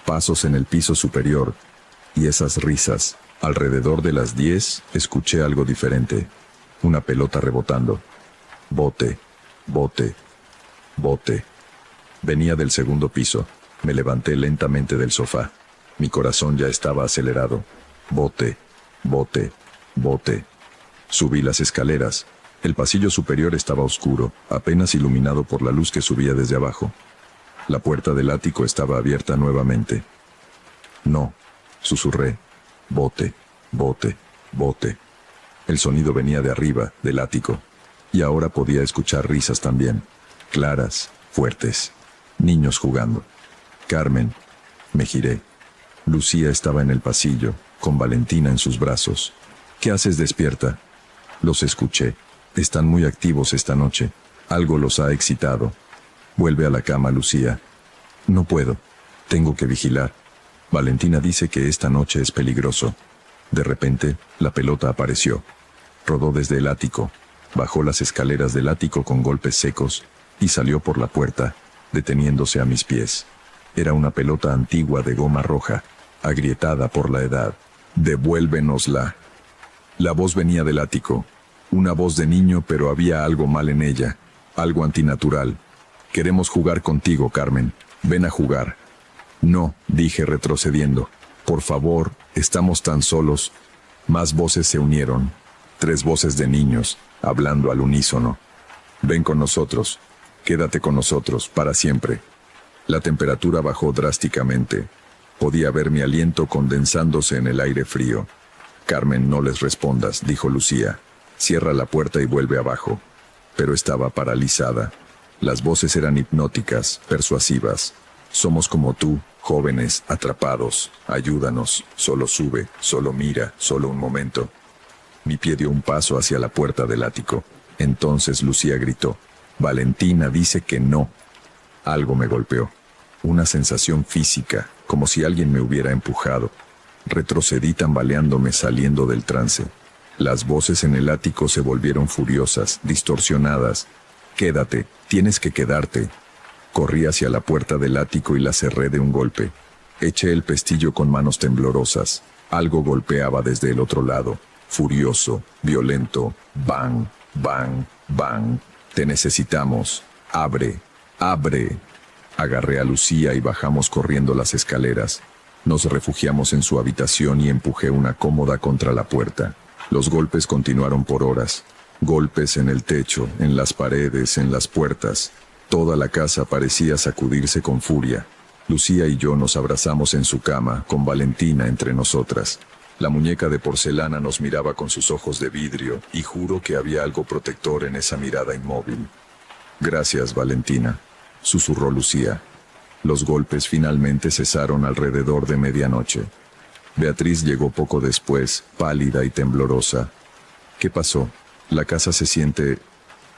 pasos en el piso superior y esas risas. Alrededor de las 10 escuché algo diferente. Una pelota rebotando. Bote, bote, bote. Venía del segundo piso. Me levanté lentamente del sofá. Mi corazón ya estaba acelerado. Bote, bote, bote. Subí las escaleras. El pasillo superior estaba oscuro, apenas iluminado por la luz que subía desde abajo. La puerta del ático estaba abierta nuevamente. No, susurré. Bote, bote, bote. El sonido venía de arriba, del ático. Y ahora podía escuchar risas también. Claras, fuertes. Niños jugando. Carmen. Me giré. Lucía estaba en el pasillo, con Valentina en sus brazos. ¿Qué haces despierta? Los escuché. Están muy activos esta noche. Algo los ha excitado. Vuelve a la cama, Lucía. No puedo. Tengo que vigilar. Valentina dice que esta noche es peligroso. De repente, la pelota apareció. Rodó desde el ático. Bajó las escaleras del ático con golpes secos y salió por la puerta, deteniéndose a mis pies. Era una pelota antigua de goma roja, agrietada por la edad. Devuélvenosla. La voz venía del ático. Una voz de niño, pero había algo mal en ella. Algo antinatural. Queremos jugar contigo, Carmen. Ven a jugar. No, dije retrocediendo. Por favor, estamos tan solos. Más voces se unieron. 3 voces de niños, hablando al unísono. Ven con nosotros. Quédate con nosotros, para siempre. La temperatura bajó drásticamente. Podía ver mi aliento condensándose en el aire frío. Carmen, no les respondas, dijo Lucía. Cierra la puerta y vuelve abajo. Pero estaba paralizada. Las voces eran hipnóticas, persuasivas. Somos como tú, jóvenes, atrapados. Ayúdanos. Solo sube, solo mira, solo un momento. Mi pie dio un paso hacia la puerta del ático. Entonces Lucía gritó. Valentina dice que no. Algo me golpeó. Una sensación física, como si alguien me hubiera empujado. Retrocedí tambaleándome saliendo del trance. Las voces en el ático se volvieron furiosas, distorsionadas. Quédate, tienes que quedarte. Corrí hacia la puerta del ático y la cerré de un golpe. Eché el pestillo con manos temblorosas. Algo golpeaba desde el otro lado. Furioso, violento. Bang, bang, bang. Te necesitamos. Abre, abre. Agarré a Lucía y bajamos corriendo las escaleras. Nos refugiamos en su habitación y empujé una cómoda contra la puerta. Los golpes continuaron por horas. Golpes en el techo, en las paredes, en las puertas. Toda la casa parecía sacudirse con furia. Lucía y yo nos abrazamos en su cama, con Valentina entre nosotras. La muñeca de porcelana nos miraba con sus ojos de vidrio, y juro que había algo protector en esa mirada inmóvil. Gracias, Valentina, susurró Lucía. Los golpes finalmente cesaron alrededor de medianoche. Beatriz llegó poco después, pálida y temblorosa. ¿Qué pasó? La casa se siente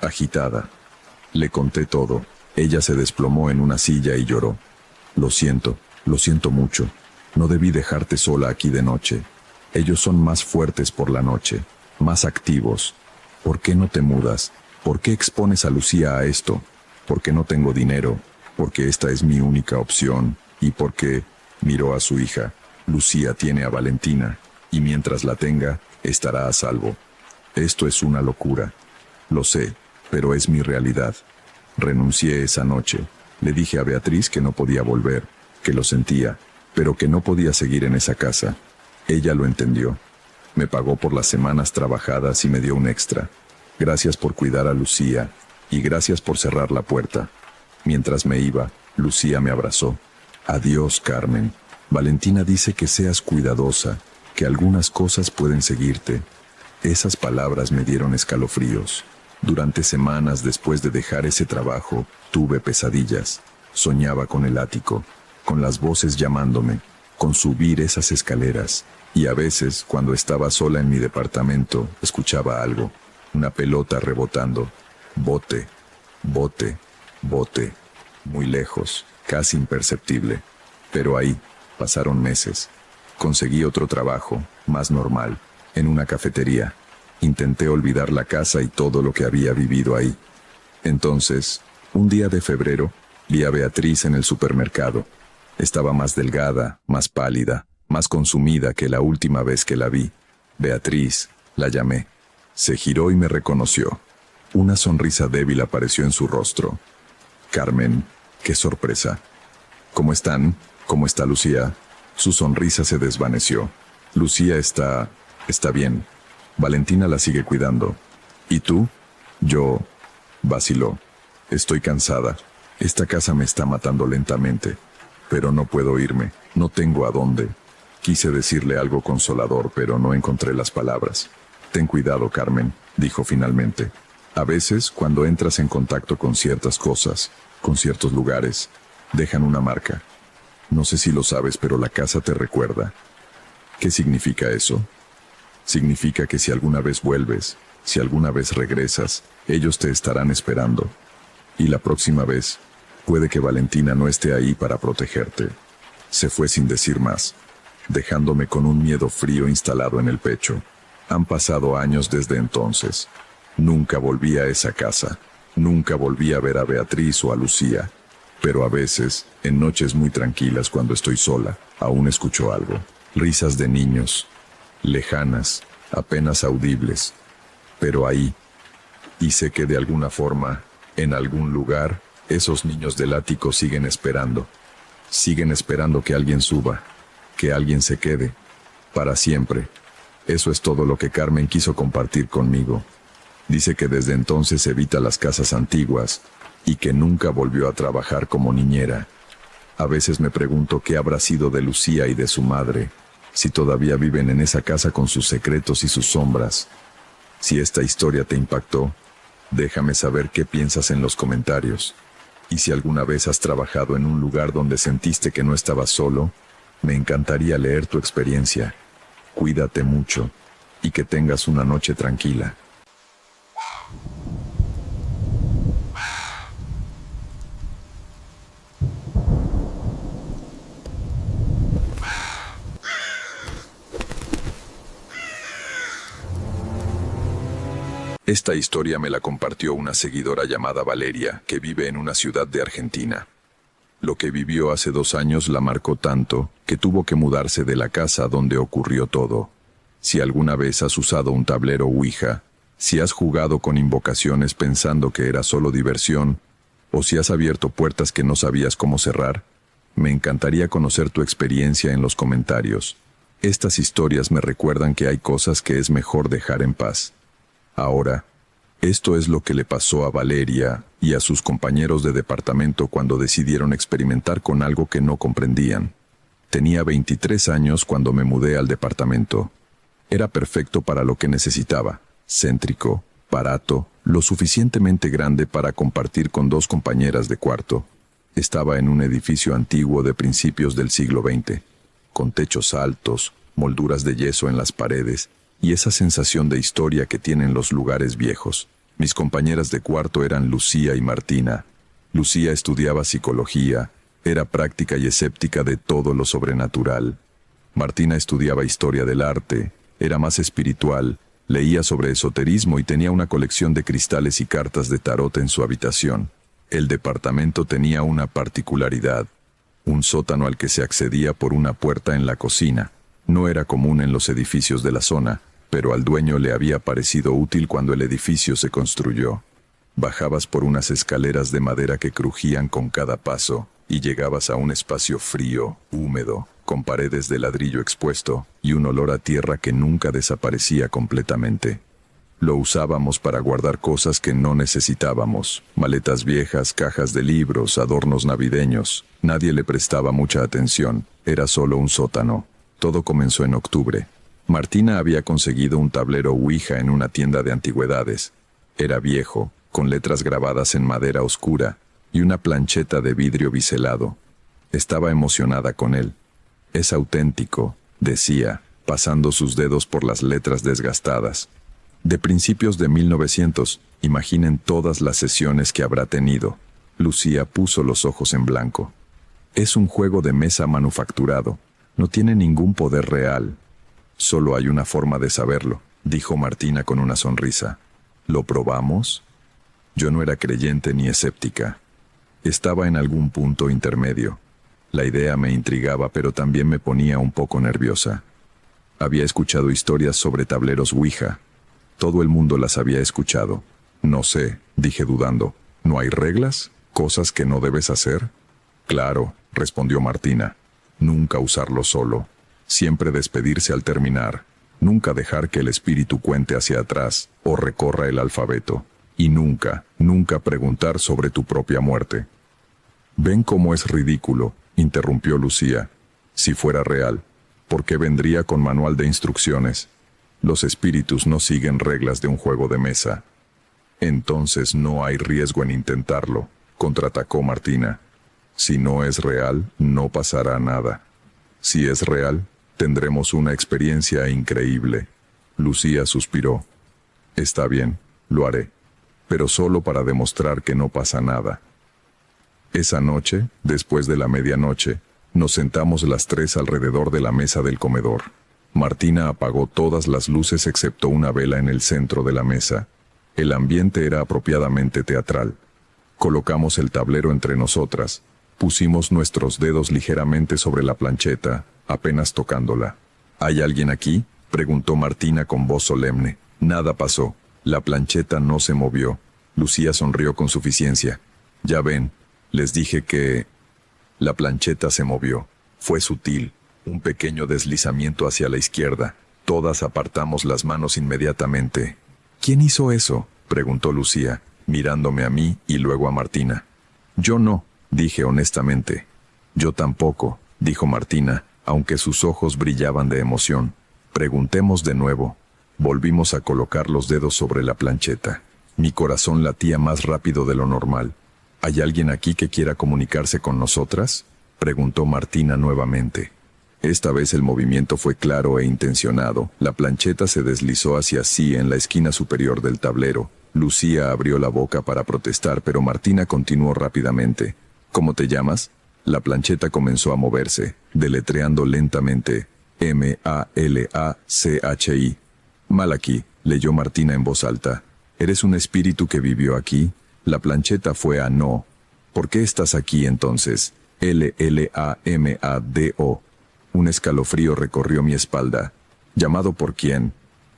agitada. Le conté todo. Ella se desplomó en una silla y lloró. Lo siento mucho. No debí dejarte sola aquí de noche. Ellos son más fuertes por la noche, más activos. ¿Por qué no te mudas? ¿Por qué expones a Lucía a esto? Porque no tengo dinero, porque esta es mi única opción, y porque, miró a su hija, Lucía tiene a Valentina, y mientras la tenga, estará a salvo. Esto es una locura. Lo sé, pero es mi realidad. Renuncié esa noche. Le dije a Beatriz que no podía volver, que lo sentía, pero que no podía seguir en esa casa. Ella lo entendió. Me pagó por las semanas trabajadas y me dio un extra. Gracias por cuidar a Lucía, y gracias por cerrar la puerta. Mientras me iba, Lucía me abrazó. Adiós, Carmen. Valentina dice que seas cuidadosa, que algunas cosas pueden seguirte. Esas palabras me dieron escalofríos. Durante semanas después de dejar ese trabajo, tuve pesadillas. Soñaba con el ático, con las voces llamándome, con subir esas escaleras. Y a veces, cuando estaba sola en mi departamento, escuchaba algo, una pelota rebotando. Bote, bote, bote. Muy lejos, casi imperceptible. Pero ahí, pasaron meses. Conseguí otro trabajo, más normal, en una cafetería. Intenté olvidar la casa y todo lo que había vivido ahí. Entonces, un día de febrero, vi a Beatriz en el supermercado. Estaba más delgada, más pálida, más consumida que la última vez que la vi. Beatriz, la llamé. Se giró y me reconoció. Una sonrisa débil apareció en su rostro. Carmen, qué sorpresa. ¿Cómo están? ¿Cómo está Lucía? Su sonrisa se desvaneció. Lucía está bien. Valentina la sigue cuidando. ¿Y tú? Yo... vaciló. Estoy cansada. Esta casa me está matando lentamente. Pero no puedo irme. No tengo a dónde. Quise decirle algo consolador, pero no encontré las palabras. Ten cuidado, Carmen, dijo finalmente. A veces, cuando entras en contacto con ciertas cosas, con ciertos lugares, dejan una marca. No sé si lo sabes, pero la casa te recuerda. ¿Qué significa eso? Significa que si alguna vez vuelves, si alguna vez regresas, ellos te estarán esperando. Y la próxima vez, puede que Valentina no esté ahí para protegerte. Se fue sin decir más, dejándome con un miedo frío instalado en el pecho. Han pasado años desde entonces. Nunca volví a esa casa. Nunca volví a ver a Beatriz o a Lucía. Pero a veces, en noches muy tranquilas cuando estoy sola, aún escucho algo. Risas de niños, lejanas, apenas audibles. Pero ahí, y sé que de alguna forma, en algún lugar, esos niños del ático siguen esperando. Siguen esperando que alguien suba, que alguien se quede, para siempre. Eso es todo lo que Carmen quiso compartir conmigo. Dice que desde entonces evita las casas antiguas y que nunca volvió a trabajar como niñera. A veces me pregunto qué habrá sido de Lucía y de su madre, si todavía viven en esa casa con sus secretos y sus sombras. Si esta historia te impactó, déjame saber qué piensas en los comentarios. Y si alguna vez has trabajado en un lugar donde sentiste que no estabas solo, me encantaría leer tu experiencia. Cuídate mucho y que tengas una noche tranquila. Esta historia me la compartió una seguidora llamada Valeria, que vive en una ciudad de Argentina. Lo que vivió hace 2 años la marcó tanto que tuvo que mudarse de la casa donde ocurrió todo. Si alguna vez has usado un tablero Ouija, si has jugado con invocaciones pensando que era solo diversión, o si has abierto puertas que no sabías cómo cerrar, me encantaría conocer tu experiencia en los comentarios. Estas historias me recuerdan que hay cosas que es mejor dejar en paz. Ahora, esto es lo que le pasó a Valeria y a sus compañeros de departamento cuando decidieron experimentar con algo que no comprendían. Tenía 23 años cuando me mudé al departamento. Era perfecto para lo que necesitaba, céntrico, barato, lo suficientemente grande para compartir con 2 compañeras de cuarto. Estaba en un edificio antiguo de principios del siglo XX, con techos altos, molduras de yeso en las paredes y esa sensación de historia que tienen los lugares viejos. Mis compañeras de cuarto eran Lucía y Martina. Lucía estudiaba psicología, era práctica y escéptica de todo lo sobrenatural. Martina estudiaba historia del arte, era más espiritual, leía sobre esoterismo y tenía una colección de cristales y cartas de tarot en su habitación. El departamento tenía una particularidad, un sótano al que se accedía por una puerta en la cocina. No era común en los edificios de la zona, pero al dueño le había parecido útil cuando el edificio se construyó. Bajabas por unas escaleras de madera que crujían con cada paso, y llegabas a un espacio frío, húmedo, con paredes de ladrillo expuesto, y un olor a tierra que nunca desaparecía completamente. Lo usábamos para guardar cosas que no necesitábamos, maletas viejas, cajas de libros, adornos navideños. Nadie le prestaba mucha atención, era solo un sótano. Todo comenzó en octubre. Martina había conseguido un tablero Ouija en una tienda de antigüedades. Era viejo, con letras grabadas en madera oscura, y una plancheta de vidrio biselado. Estaba emocionada con él. «Es auténtico», decía, pasando sus dedos por las letras desgastadas. De principios de 1900, imaginen todas las sesiones que habrá tenido. Lucía puso los ojos en blanco. «Es un juego de mesa manufacturado. No tiene ningún poder real». «Solo hay una forma de saberlo», dijo Martina con una sonrisa. «¿Lo probamos?» Yo no era creyente ni escéptica. Estaba en algún punto intermedio. La idea me intrigaba, pero también me ponía un poco nerviosa. Había escuchado historias sobre tableros Ouija. Todo el mundo las había escuchado. «No sé», dije dudando. «¿No hay reglas? ¿Cosas que no debes hacer?» «Claro», respondió Martina. «Nunca usarlo solo. Siempre despedirse al terminar. Nunca dejar que el espíritu cuente hacia atrás o recorra el alfabeto. Y nunca, nunca preguntar sobre tu propia muerte». «¿Ven cómo es ridículo?», interrumpió Lucía. «Si fuera real, ¿por qué vendría con manual de instrucciones? Los espíritus no siguen reglas de un juego de mesa». «Entonces no hay riesgo en intentarlo», contraatacó Martina. «Si no es real, no pasará nada. Si es real, tendremos una experiencia increíble». Lucía suspiró. «Está bien, lo haré, pero solo para demostrar que no pasa nada». Esa noche, después de la medianoche, nos sentamos las tres alrededor de la mesa del comedor. Martina apagó todas las luces excepto una vela en el centro de la mesa. El ambiente era apropiadamente teatral. Colocamos el tablero entre nosotras. Pusimos nuestros dedos ligeramente sobre la plancheta, apenas tocándola. «¿Hay alguien aquí?», preguntó Martina con voz solemne. Nada pasó. La plancheta no se movió. Lucía sonrió con suficiencia. «Ya ven, les dije que...». La plancheta se movió. Fue sutil. Un pequeño deslizamiento hacia la izquierda. Todas apartamos las manos inmediatamente. «¿Quién hizo eso?», preguntó Lucía, mirándome a mí y luego a Martina. «Yo no», dije honestamente. «Yo tampoco», dijo Martina, aunque sus ojos brillaban de emoción. «Preguntemos de nuevo». Volvimos a colocar los dedos sobre la plancheta. Mi corazón latía más rápido de lo normal. «¿Hay alguien aquí que quiera comunicarse con nosotras?», preguntó Martina nuevamente. Esta vez el movimiento fue claro e intencionado. La plancheta se deslizó hacia sí en la esquina superior del tablero. Lucía abrió la boca para protestar, pero Martina continuó rápidamente. «¿Cómo te llamas?». La plancheta comenzó a moverse, deletreando lentamente «M-A-L-A-C-H-I». «Malaki», leyó Martina en voz alta. «¿Eres un espíritu que vivió aquí?». La plancheta fue a no. «¿Por qué estás aquí entonces?». «L-L-A-M-A-D-O». Un escalofrío recorrió mi espalda. «¿Llamado por quién?»,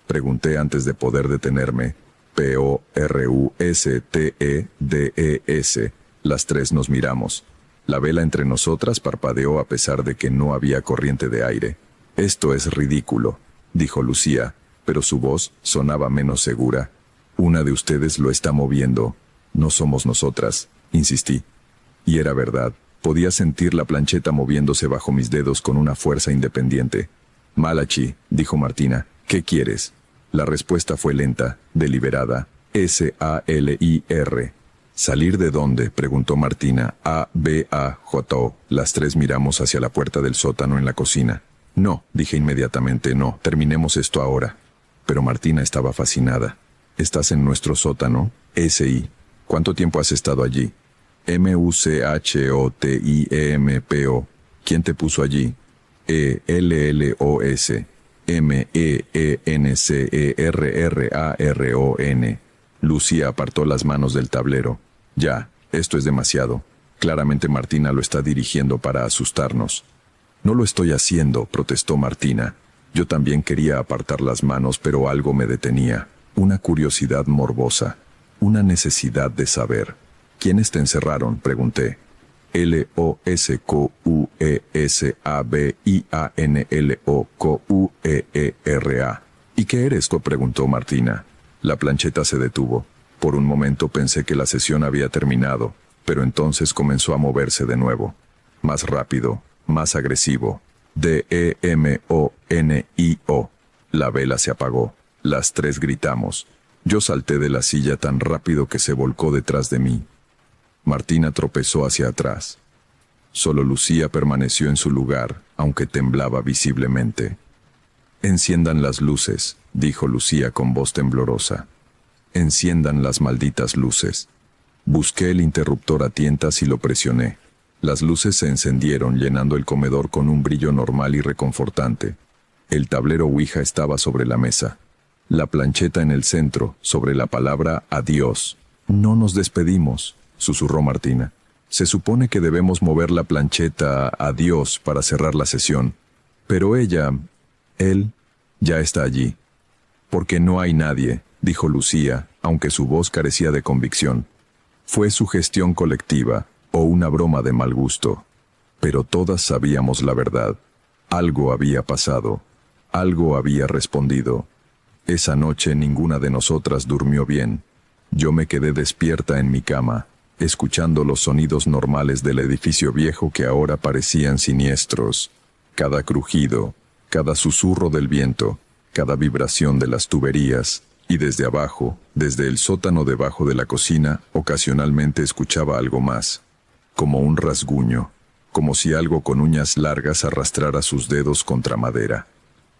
pregunté antes de poder detenerme. «P-O-R-U-S-T-E-D-E-S». Las tres nos miramos. La vela entre nosotras parpadeó a pesar de que no había corriente de aire. «Esto es ridículo», dijo Lucía, pero su voz sonaba menos segura. «Una de ustedes lo está moviendo. No somos nosotras», insistí. Y era verdad. Podía sentir la plancheta moviéndose bajo mis dedos con una fuerza independiente. «Malachi», dijo Martina, «¿qué quieres?». La respuesta fue lenta, deliberada. «S-A-L-I-R». «¿Salir de dónde?», preguntó Martina. «A-B-A-J-O». Las tres miramos hacia la puerta del sótano en la cocina. «No», dije inmediatamente, «no, terminemos esto ahora». Pero Martina estaba fascinada. ¿Estás en nuestro sótano? S.I. ¿Cuánto tiempo has estado allí? M-U-C-H-O-T-I-E-M-P-O. ¿Quién te puso allí? E-L-L-O-S. M-E-N-C-E-R-R-A-R-O-N. Lucía apartó las manos del tablero. Ya, esto es demasiado. Claramente Martina lo está dirigiendo para asustarnos. No lo estoy haciendo, protestó Martina. Yo también quería apartar las manos, pero algo me detenía. Una curiosidad morbosa. Una necesidad de saber. ¿Quiénes te encerraron?, pregunté. L-O-S-Q-U-E-S-A-B-I-A-N-L-O-Q-U-E-E-R-A. ¿Y qué eres?, preguntó Martina. La plancheta se detuvo. Por un momento pensé que la sesión había terminado, pero entonces comenzó a moverse de nuevo. Más rápido, más agresivo. D-E-M-O-N-I-O. La vela se apagó. Las tres gritamos. Yo salté de la silla tan rápido que se volcó detrás de mí. Martina tropezó hacia atrás. Solo Lucía permaneció en su lugar, aunque temblaba visiblemente. «Enciendan las luces», dijo Lucía con voz temblorosa. «Enciendan las malditas luces». Busqué el interruptor a tientas y lo presioné. Las luces se encendieron, llenando el comedor con un brillo normal y reconfortante. El tablero Ouija estaba sobre la mesa. La plancheta en el centro, sobre la palabra adiós. «No nos despedimos», susurró Martina. «Se supone que debemos mover la plancheta a adiós para cerrar la sesión. Pero él, ya está allí». «Porque no hay nadie», dijo Lucía, aunque su voz carecía de convicción. Fue sugestión colectiva o una broma de mal gusto. Pero todas sabíamos la verdad. Algo había pasado. Algo había respondido. Esa noche ninguna de nosotras durmió bien. Yo me quedé despierta en mi cama, escuchando los sonidos normales del edificio viejo que ahora parecían siniestros. Cada crujido, cada susurro del viento, cada vibración de las tuberías, y desde abajo, desde el sótano debajo de la cocina, ocasionalmente escuchaba algo más, como un rasguño, como si algo con uñas largas arrastrara sus dedos contra madera.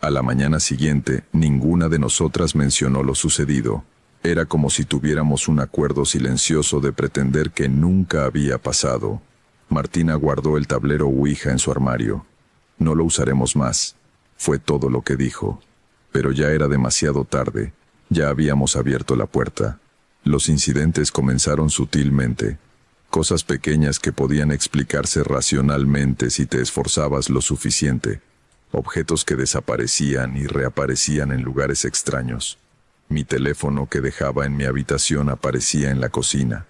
A la mañana siguiente, ninguna de nosotras mencionó lo sucedido. Era como si tuviéramos un acuerdo silencioso de pretender que nunca había pasado. Martina guardó el tablero Ouija en su armario. «No lo usaremos más», fue todo lo que dijo. Pero ya era demasiado tarde. Ya habíamos abierto la puerta. Los incidentes comenzaron sutilmente. Cosas pequeñas que podían explicarse racionalmente si te esforzabas lo suficiente. Objetos que desaparecían y reaparecían en lugares extraños. Mi teléfono que dejaba en mi habitación aparecía en la cocina.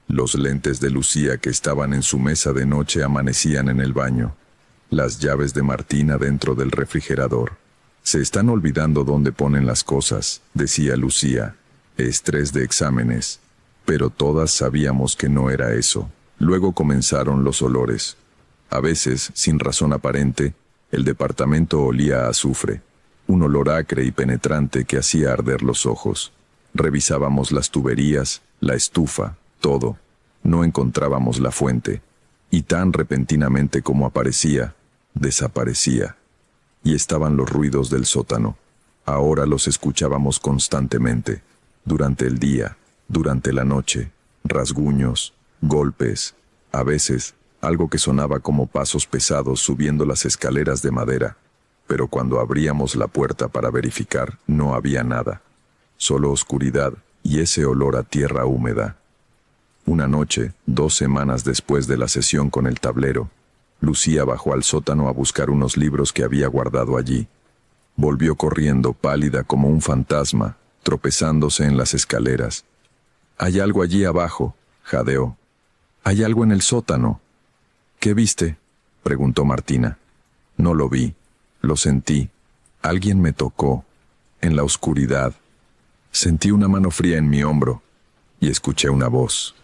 Los lentes de Lucía que estaban en su mesa de noche amanecían en el baño. Las llaves de Martina dentro del refrigerador. «Se están olvidando dónde ponen las cosas», decía Lucía. «Estrés de exámenes». Pero todas sabíamos que no era eso. Luego comenzaron los olores. A veces, sin razón aparente, el departamento olía a azufre. Un olor acre y penetrante que hacía arder los ojos. Revisábamos las tuberías, la estufa, todo. No encontrábamos la fuente. Y tan repentinamente como aparecía, desaparecía. Y estaban los ruidos del sótano. Ahora los escuchábamos constantemente. Durante el día, durante la noche. Rasguños, golpes. A veces, algo que sonaba como pasos pesados subiendo las escaleras de madera. Pero cuando abríamos la puerta para verificar, no había nada. Solo oscuridad y ese olor a tierra húmeda. Una noche, 2 semanas después de la sesión con el tablero, Lucía bajó al sótano a buscar unos libros que había guardado allí. Volvió corriendo, pálida como un fantasma, tropezándose en las escaleras. «Hay algo allí abajo», jadeó. «Hay algo en el sótano». «¿Qué viste?», preguntó Martina. «No lo vi. Lo sentí. Alguien me tocó. En la oscuridad. Sentí una mano fría en mi hombro. Y escuché una voz.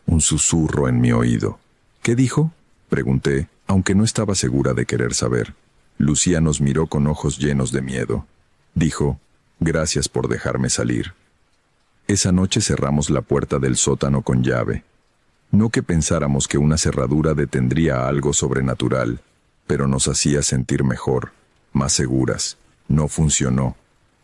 Un susurro en mi oído». «¿Qué dijo?», pregunté, aunque no estaba segura de querer saber. Lucía nos miró con ojos llenos de miedo. Dijo: «Gracias por dejarme salir». Esa noche cerramos la puerta del sótano con llave. No que pensáramos que una cerradura detendría algo sobrenatural, pero nos hacía sentir mejor, más seguras. No funcionó.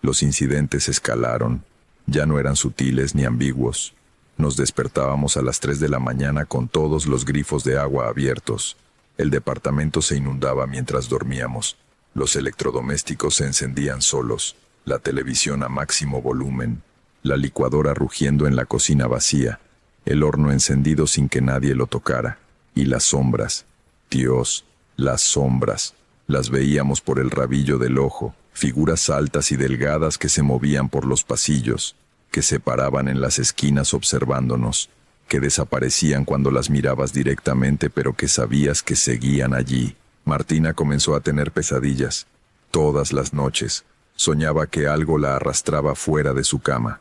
Los incidentes escalaron. Ya no eran sutiles ni ambiguos. Nos despertábamos a las 3 de la mañana con todos los grifos de agua abiertos. El departamento se inundaba mientras dormíamos. Los electrodomésticos se encendían solos. La televisión a máximo volumen. La licuadora rugiendo en la cocina vacía. El horno encendido sin que nadie lo tocara. Y las sombras. Dios, las sombras. Las veíamos por el rabillo del ojo. Figuras altas y delgadas que se movían por los pasillos, que se paraban en las esquinas observándonos, que desaparecían cuando las mirabas directamente pero que sabías que seguían allí. Martina comenzó a tener pesadillas. Todas las noches. Soñaba que algo la arrastraba fuera de su cama,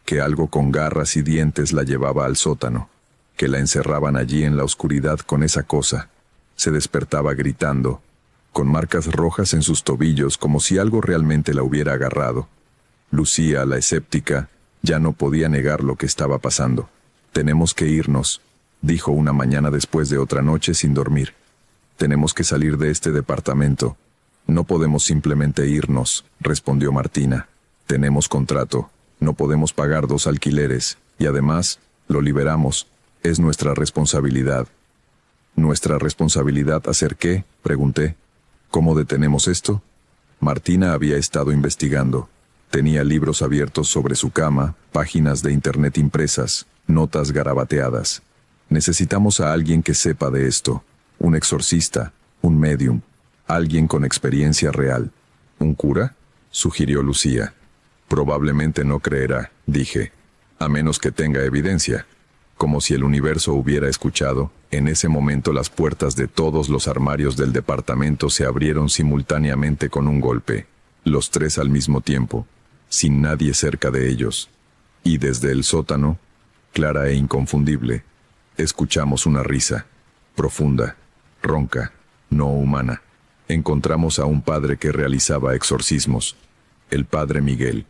que algo con garras y dientes la llevaba al sótano, que la encerraban allí en la oscuridad con esa cosa. Se despertaba gritando, con marcas rojas en sus tobillos como si algo realmente la hubiera agarrado. Lucía, la escéptica, ya no podía negar lo que estaba pasando. «Tenemos que irnos», dijo una mañana después de otra noche sin dormir. «Tenemos que salir de este departamento». «No podemos simplemente irnos», respondió Martina. «Tenemos contrato, no podemos pagar 2 alquileres, y además, lo liberamos. Es nuestra responsabilidad». «¿Nuestra responsabilidad hacer qué?», pregunté. «¿Cómo detenemos esto?». Martina había estado investigando. Tenía libros abiertos sobre su cama, páginas de internet impresas, notas garabateadas. «Necesitamos a alguien que sepa de esto. Un exorcista, un medium, alguien con experiencia real». «¿Un cura?», sugirió Lucía. «Probablemente no creerá», dije, «a menos que tenga evidencia». Como si el universo hubiera escuchado, en ese momento las puertas de todos los armarios del departamento se abrieron simultáneamente con un golpe, los 3 al mismo tiempo, sin nadie cerca de ellos. Y desde el sótano, clara e inconfundible, escuchamos una risa, profunda, ronca, no humana. Encontramos a un padre que realizaba exorcismos, el padre Miguel.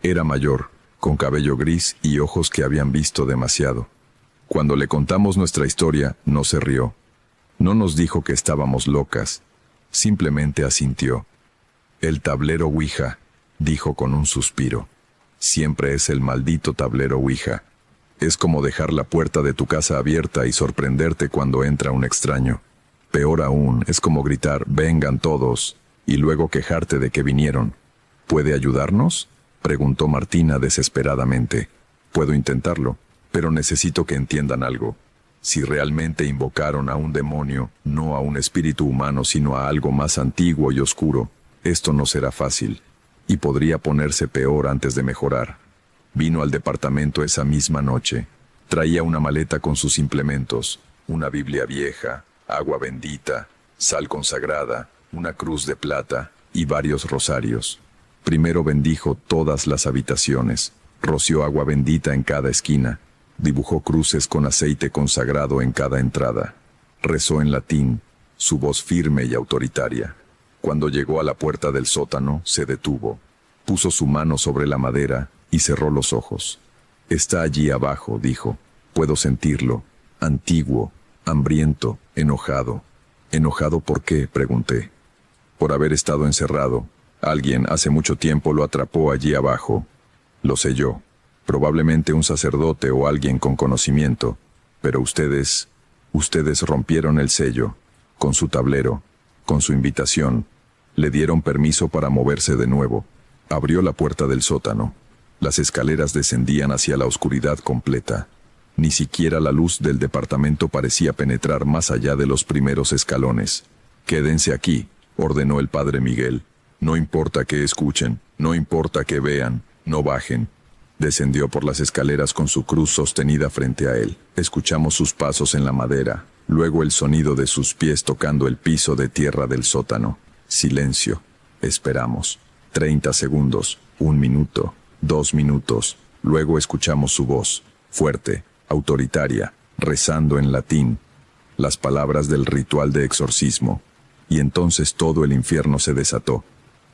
Era mayor, con cabello gris y ojos que habían visto demasiado. Cuando le contamos nuestra historia, no se rió. No nos dijo que estábamos locas. Simplemente asintió. «El tablero Ouija», dijo con un suspiro. «Siempre es el maldito tablero Ouija. Es como dejar la puerta de tu casa abierta y sorprenderte cuando entra un extraño. Peor aún, es como gritar, vengan todos, y luego quejarte de que vinieron. ¿Puede ayudarnos?», preguntó Martina desesperadamente. «Puedo intentarlo, pero necesito que entiendan algo. Si realmente invocaron a un demonio, no a un espíritu humano, sino a algo más antiguo y oscuro, esto no será fácil, y podría ponerse peor antes de mejorar». Vino al departamento esa misma noche. Traía una maleta con sus implementos, una Biblia vieja, agua bendita, sal consagrada, una cruz de plata y varios rosarios. Primero bendijo todas las habitaciones, roció agua bendita en cada esquina, dibujó cruces con aceite consagrado en cada entrada. Rezó en latín, su voz firme y autoritaria. Cuando llegó a la puerta del sótano, se detuvo. Puso su mano sobre la madera y cerró los ojos. «Está allí abajo», dijo. «Puedo sentirlo. Antiguo, hambriento, enojado». «¿Enojado por qué?», pregunté. «Por haber estado encerrado. Alguien hace mucho tiempo lo atrapó allí abajo. Lo sé yo. Probablemente un sacerdote o alguien con conocimiento. Pero ustedes rompieron el sello, con su tablero, con su invitación. Le dieron permiso para moverse de nuevo. Abrió la puerta del sótano. Las escaleras descendían hacia la oscuridad completa. Ni siquiera la luz del departamento parecía penetrar más allá de los primeros escalones. «Quédense aquí», ordenó el padre Miguel. «No importa qué escuchen, no importa qué vean, no bajen». Descendió por las escaleras con su cruz sostenida frente a él. Escuchamos sus pasos en la madera, luego el sonido de sus pies tocando el piso de tierra del sótano. Silencio. Esperamos. 30 segundos, 1 minuto, 2 minutos. Luego escuchamos su voz, fuerte, autoritaria, rezando en latín, las palabras del ritual de exorcismo. Y entonces todo el infierno se desató.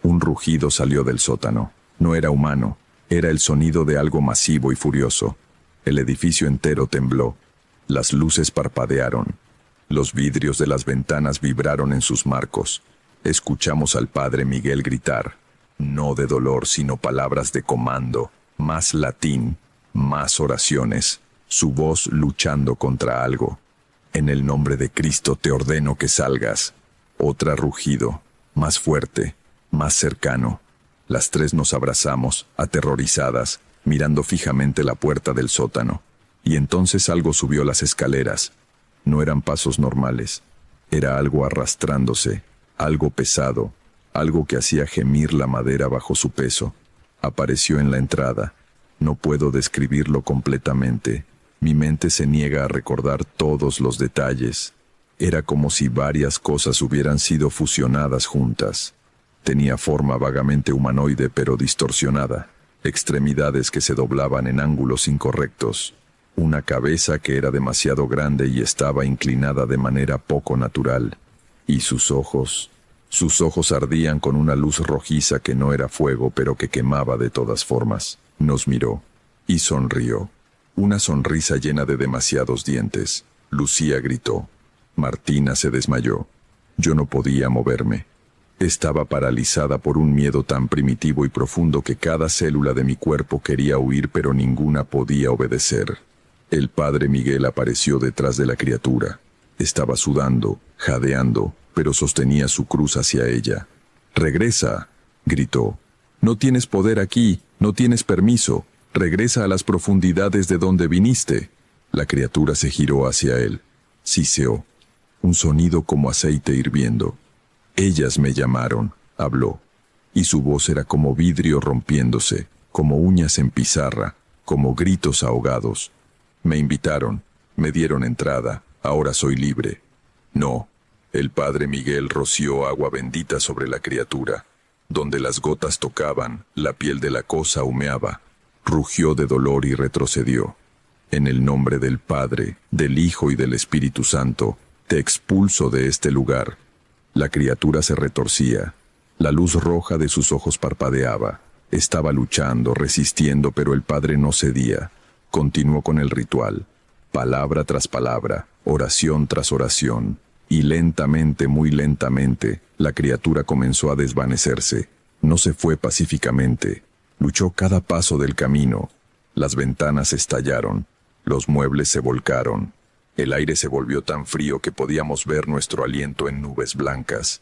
Un rugido salió del sótano. No era humano. Era el sonido de algo masivo y furioso. El edificio entero tembló. Las luces parpadearon. Los vidrios de las ventanas vibraron en sus marcos. Escuchamos al padre Miguel gritar: No de dolor, sino palabras de comando, más latín, más oraciones, su voz luchando contra algo. En el nombre de Cristo te ordeno que salgas. Otra rugido, más fuerte, más cercano. Las tres nos abrazamos, aterrorizadas, mirando fijamente la puerta del sótano. Y entonces algo subió las escaleras. No eran pasos normales. Era algo arrastrándose, algo pesado, algo que hacía gemir la madera bajo su peso. Apareció en la entrada. No puedo describirlo completamente. Mi mente se niega a recordar todos los detalles. Era como si varias cosas hubieran sido fusionadas juntas. Tenía forma vagamente humanoide pero distorsionada, extremidades que se doblaban en ángulos incorrectos, una cabeza que era demasiado grande y estaba inclinada de manera poco natural, y sus ojos ardían con una luz rojiza que no era fuego pero que quemaba de todas formas. Nos miró y sonrió, una sonrisa llena de demasiados dientes. Lucía gritó. Martina se desmayó. Yo no podía moverme. Estaba paralizada por un miedo tan primitivo y profundo que cada célula de mi cuerpo quería huir, pero ninguna podía obedecer. El padre Miguel apareció detrás de la criatura. Estaba sudando, jadeando, pero sostenía su cruz hacia ella. «¡Regresa!», gritó. «No tienes poder aquí, no tienes permiso. Regresa a las profundidades de donde viniste». La criatura se giró hacia él. Siseó. Un sonido como aceite hirviendo. «Ellas me llamaron», habló, y su voz era como vidrio rompiéndose, como uñas en pizarra, como gritos ahogados. «Me invitaron, me dieron entrada, ahora soy libre». «No». El padre Miguel roció agua bendita sobre la criatura. Donde las gotas tocaban, la piel de la cosa humeaba. Rugió de dolor y retrocedió. «En el nombre del Padre, del Hijo y del Espíritu Santo, te expulso de este lugar». La criatura se retorcía. La luz roja de sus ojos parpadeaba. Estaba luchando, resistiendo, pero el padre no cedía. Continuó con el ritual. Palabra tras palabra, oración tras oración. Y lentamente, muy lentamente, la criatura comenzó a desvanecerse. No se fue pacíficamente. Luchó cada paso del camino. Las ventanas estallaron. Los muebles se volcaron. El aire se volvió tan frío que podíamos ver nuestro aliento en nubes blancas.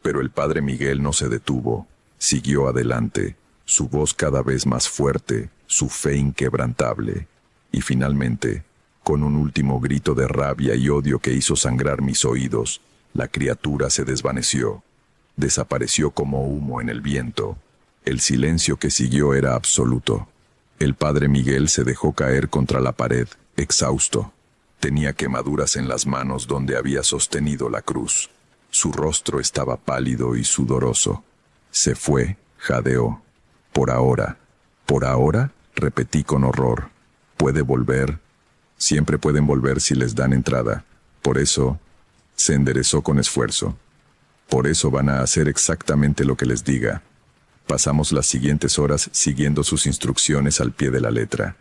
Pero el padre Miguel no se detuvo. Siguió adelante, su voz cada vez más fuerte, su fe inquebrantable. Y finalmente, con un último grito de rabia y odio que hizo sangrar mis oídos, la criatura se desvaneció. Desapareció como humo en el viento. El silencio que siguió era absoluto. El padre Miguel se dejó caer contra la pared, exhausto. Tenía quemaduras en las manos donde había sostenido la cruz. Su rostro estaba pálido y sudoroso. Se fue, jadeó. «Por ahora». «¿Por ahora?», repetí con horror. «¿Puede volver?». «Siempre pueden volver si les dan entrada. Por eso…». Se enderezó con esfuerzo. «Por eso van a hacer exactamente lo que les diga». Pasamos las siguientes horas siguiendo sus instrucciones al pie de la letra.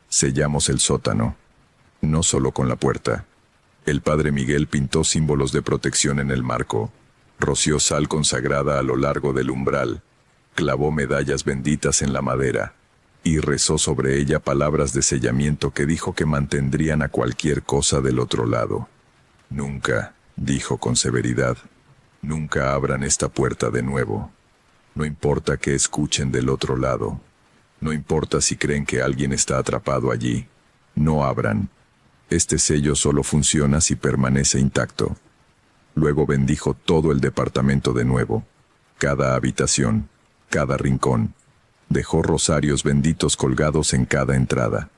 Sellamos el sótano. No solo con la puerta. El padre Miguel pintó símbolos de protección en el marco, roció sal consagrada a lo largo del umbral, clavó medallas benditas en la madera, y rezó sobre ella palabras de sellamiento que dijo que mantendrían a cualquier cosa del otro lado. «Nunca», dijo con severidad, «nunca abran esta puerta de nuevo. No importa qué escuchen del otro lado. No importa si creen que alguien está atrapado allí. No abran. Este sello solo funciona si permanece intacto». Luego bendijo todo el departamento de nuevo, cada habitación, cada rincón. Dejó rosarios benditos colgados en cada entrada.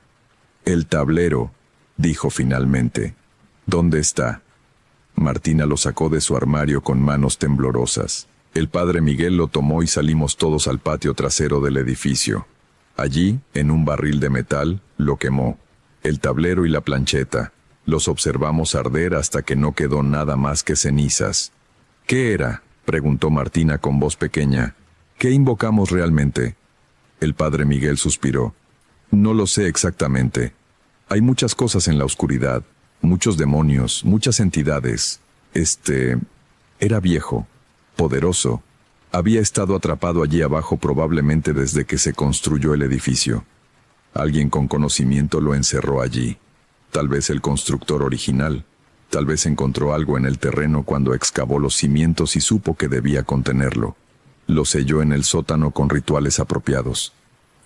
«El tablero», dijo finalmente. «¿Dónde está?». Martina lo sacó de su armario con manos temblorosas. El padre Miguel lo tomó y salimos todos al patio trasero del edificio. Allí, en un barril de metal, lo quemó. El tablero y la plancheta. Los observamos arder hasta que no quedó nada más que cenizas. «¿Qué era?», preguntó Martina con voz pequeña. «¿Qué invocamos realmente?». El padre Miguel suspiró. «No lo sé exactamente. Hay muchas cosas en la oscuridad, muchos demonios, muchas entidades. Era viejo, poderoso, Había estado atrapado allí abajo probablemente desde que se construyó el edificio. Alguien con conocimiento lo encerró allí. Tal vez el constructor original. Tal vez encontró algo en el terreno cuando excavó los cimientos y supo que debía contenerlo. Lo selló en el sótano con rituales apropiados.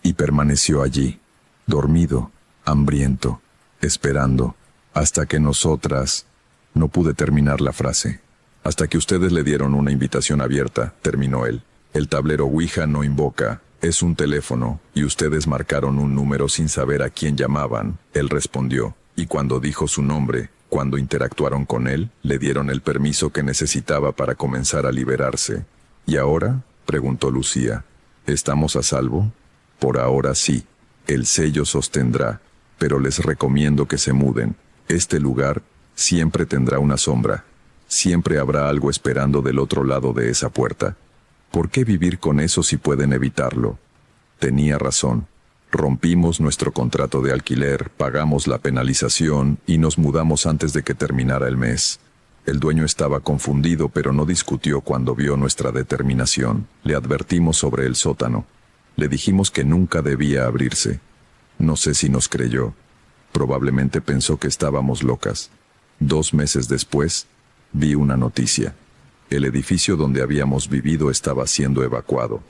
Y permaneció allí, dormido, hambriento, esperando, hasta que nosotras... No pude terminar la frase. Hasta que ustedes le dieron una invitación abierta, terminó él. El tablero Ouija no invoca, es un teléfono, y ustedes marcaron un número sin saber a quién llamaban. Él respondió, y cuando dijo su nombre, cuando interactuaron con él, le dieron el permiso que necesitaba para comenzar a liberarse. ¿Y ahora?, preguntó Lucía. ¿Estamos a salvo? Por ahora sí. El sello sostendrá, pero les recomiendo que se muden. Este lugar siempre tendrá una sombra. Siempre habrá algo esperando del otro lado de esa puerta. ¿Por qué vivir con eso si pueden evitarlo? Tenía razón. Rompimos nuestro contrato de alquiler, pagamos la penalización y nos mudamos antes de que terminara el mes. El dueño estaba confundido, pero no discutió cuando vio nuestra determinación. Le advertimos sobre el sótano. Le dijimos que nunca debía abrirse. No sé si nos creyó. Probablemente pensó que estábamos locas. 2 meses después, vi una noticia. El edificio donde habíamos vivido estaba siendo evacuado.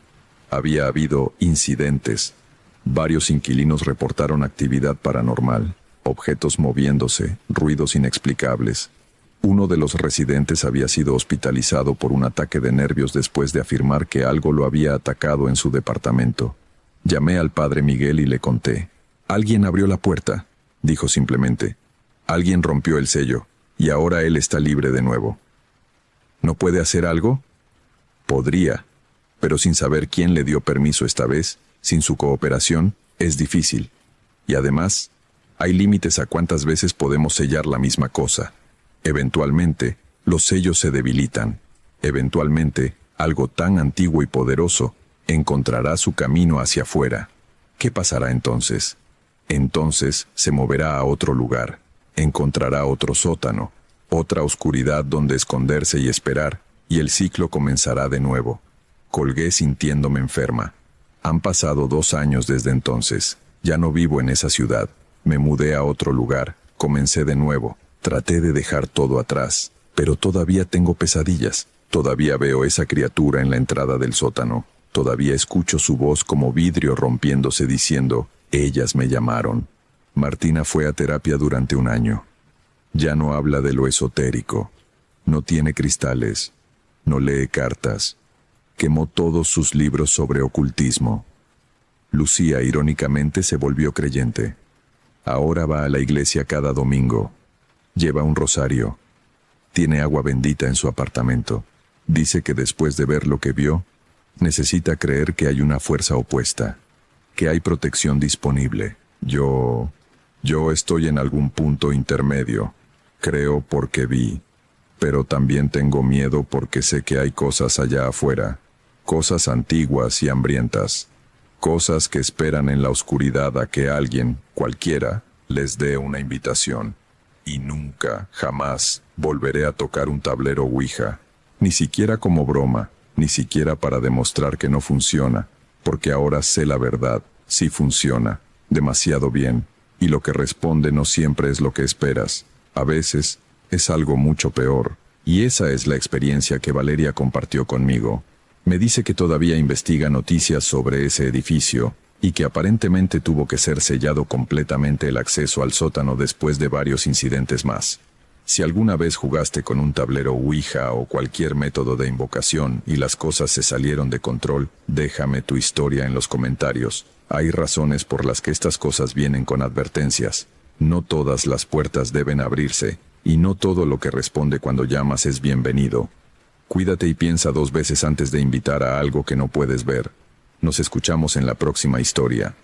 Había habido incidentes. Varios inquilinos reportaron actividad paranormal, objetos moviéndose, ruidos inexplicables. Uno de los residentes había sido hospitalizado por un ataque de nervios después de afirmar que algo lo había atacado en su departamento. Llamé al padre Miguel y le conté. «Alguien abrió la puerta», dijo simplemente. «Alguien rompió el sello, y ahora él está libre de nuevo». ¿No puede hacer algo? Podría, pero sin saber quién le dio permiso esta vez, sin su cooperación, es difícil. Y además, hay límites a cuántas veces podemos sellar la misma cosa. Eventualmente, los sellos se debilitan. Eventualmente, algo tan antiguo y poderoso encontrará su camino hacia afuera. ¿Qué pasará entonces? Entonces se moverá a otro lugar, encontrará otro sótano, otra oscuridad donde esconderse y esperar, y el ciclo comenzará de nuevo. Colgué sintiéndome enferma. Han pasado 2 años desde entonces. Ya no vivo en esa ciudad. Me mudé a otro lugar. Comencé de nuevo. Traté de dejar todo atrás, pero todavía tengo pesadillas. Todavía veo esa criatura en la entrada del sótano. Todavía escucho su voz como vidrio rompiéndose diciendo, «Ellas me llamaron». Martina fue a terapia durante 1 año. Ya no habla de lo esotérico. No tiene cristales. No lee cartas. Quemó todos sus libros sobre ocultismo. Lucía irónicamente se volvió creyente. Ahora va a la iglesia cada domingo. Lleva un rosario. Tiene agua bendita en su apartamento. Dice que después de ver lo que vio, necesita creer que hay una fuerza opuesta, que hay protección disponible. Yo estoy en algún punto intermedio. Creo porque vi, pero también tengo miedo porque sé que hay cosas allá afuera, cosas antiguas y hambrientas, cosas que esperan en la oscuridad a que alguien, cualquiera, les dé una invitación. Y nunca, jamás, volveré a tocar un tablero Ouija, ni siquiera como broma, ni siquiera para demostrar que no funciona, porque ahora sé la verdad, sí funciona, demasiado bien, y lo que responde no siempre es lo que esperas. A veces, es algo mucho peor, y esa es la experiencia que Valeria compartió conmigo. Me dice que todavía investiga noticias sobre ese edificio, y que aparentemente tuvo que ser sellado completamente el acceso al sótano después de varios incidentes más. Si alguna vez jugaste con un tablero Ouija o cualquier método de invocación y las cosas se salieron de control, déjame tu historia en los comentarios. Hay razones por las que estas cosas vienen con advertencias. No todas las puertas deben abrirse, y no todo lo que responde cuando llamas es bienvenido. Cuídate y piensa 2 veces antes de invitar a algo que no puedes ver. Nos escuchamos en la próxima historia.